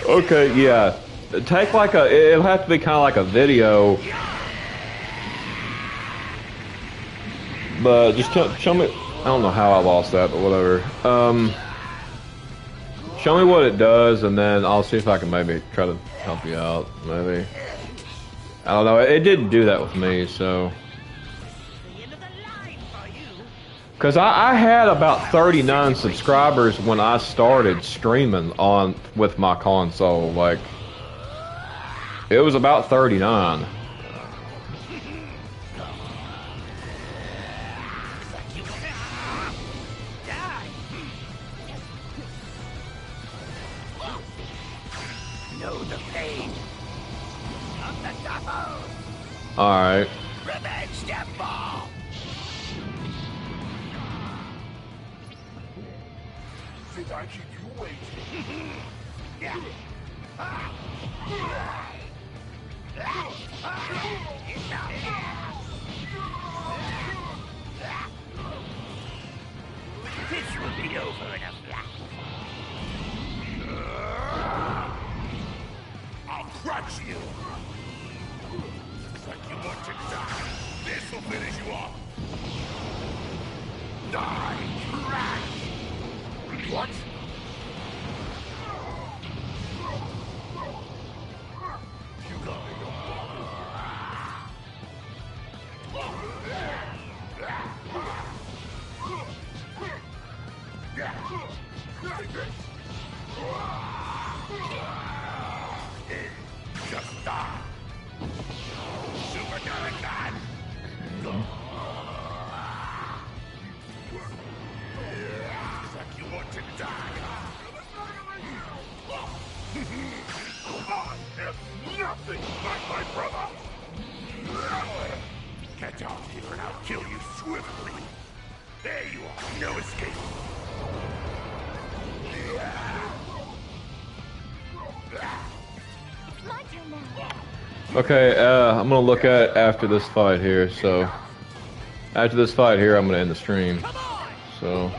Speaker 1: Okay, yeah. Take like it'll have to be kind of like a video. But just show me, I don't know how I lost that, but whatever. Show me what it does, and then I'll see if I can maybe try to help you out, maybe. I don't know, it didn't do that with me, so. Because I had about 39 subscribers when I started streaming with my console. Like, it was about 39.
Speaker 3: Know the pain of the double.
Speaker 1: Alright.
Speaker 3: Revenge step ball.
Speaker 2: Did I keep you waiting?
Speaker 3: This will be over in a flash.
Speaker 2: I'll crush you. Looks like you want to die. This will finish you off. Die, trash. What? You got me. Just die. Super Galaxy. Looks like you want to die. I am nothing like my brother. Get out here and I'll kill you swiftly. There you are, no escape.
Speaker 5: My turn now.
Speaker 1: Okay, I'm gonna look at it after this fight here, so. After this fight here, I'm gonna end the stream. So.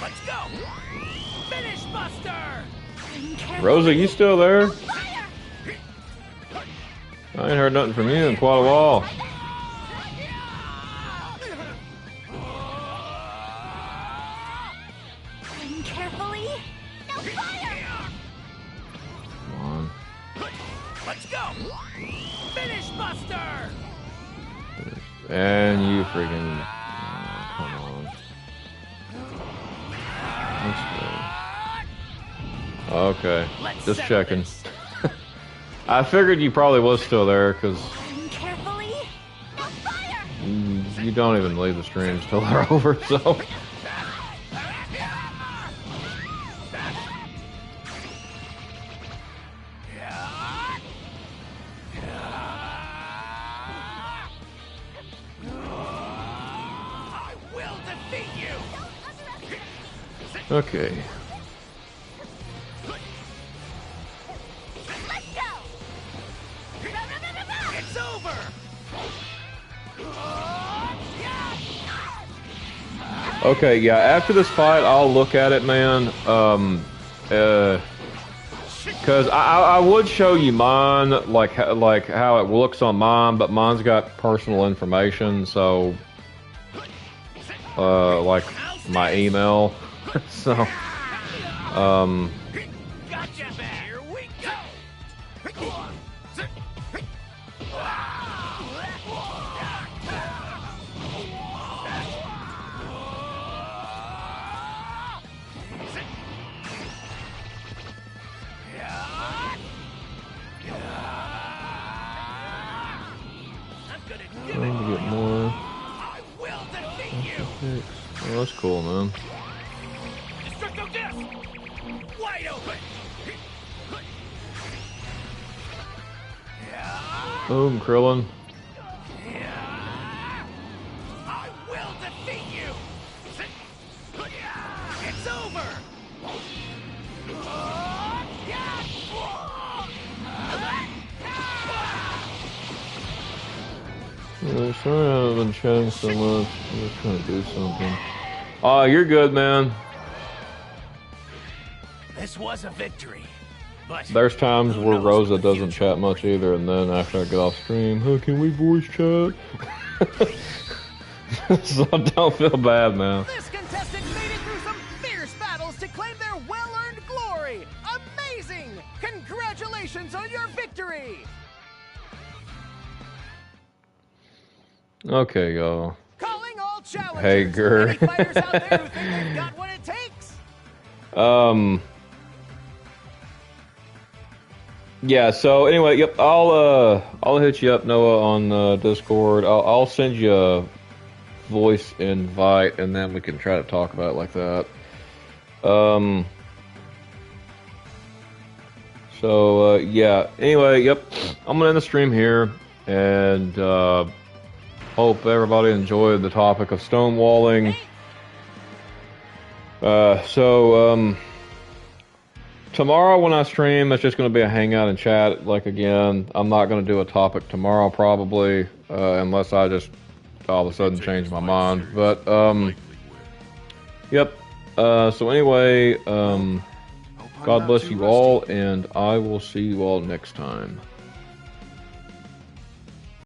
Speaker 3: Let's go. Finish Buster.
Speaker 1: Rosa, you still there? I ain't heard nothing from you in quite a while.
Speaker 5: Aim carefully. No fire.
Speaker 1: Come on.
Speaker 3: Let's go. Finish Buster.
Speaker 1: And you freaking. Oh, come on. Let's go. Okay, just checking. I figured you probably was still there, because
Speaker 5: Aim carefully. No fire.
Speaker 1: you don't even leave the streams till they're over, so.
Speaker 3: I will defeat you.
Speaker 1: Okay.
Speaker 5: Let's go.
Speaker 3: It's over.
Speaker 1: Okay, yeah, after this fight, I'll look at it, man. Because I would show you mine, like how it looks on mine, but mine's got personal information, so, like my email, so,
Speaker 3: Gotcha, man. Here we go.
Speaker 1: Oh, that's cool, man.
Speaker 3: Destructo Disc! Wide open!
Speaker 1: Boom, Krillin.
Speaker 3: I will defeat you! It's over!
Speaker 1: Sorry I haven't been chatting so much. I'm just trying to do something. Oh, you're good, man.
Speaker 3: This was a victory, but
Speaker 1: There's times
Speaker 3: who
Speaker 1: where
Speaker 3: knows
Speaker 1: Rosa
Speaker 3: what the
Speaker 1: doesn't
Speaker 3: future
Speaker 1: chat much either, and then after I get off stream, hey, can we voice chat? So don't feel bad, man.
Speaker 4: This contestant made it through some fierce battles to claim their well-earned glory. Amazing! Congratulations on your victory!
Speaker 1: Okay, y'all.
Speaker 4: Calling all challengers.
Speaker 1: Hey, Gur.
Speaker 4: Any fighters out there who think they've got what it takes?
Speaker 1: Yeah, so anyway, yep, I'll hit you up, Noah, on Discord. I'll send you a voice invite, and then we can try to talk about it like that. So yeah, anyway, yep, I'm gonna end the stream here, and hope everybody enjoyed the topic of stonewalling. Tomorrow when I stream, it's just going to be a hangout and chat. Like, again, I'm not going to do a topic tomorrow probably, unless I just all of a sudden change my mind. But, yep. So anyway, God bless you all, and I will see you all next time.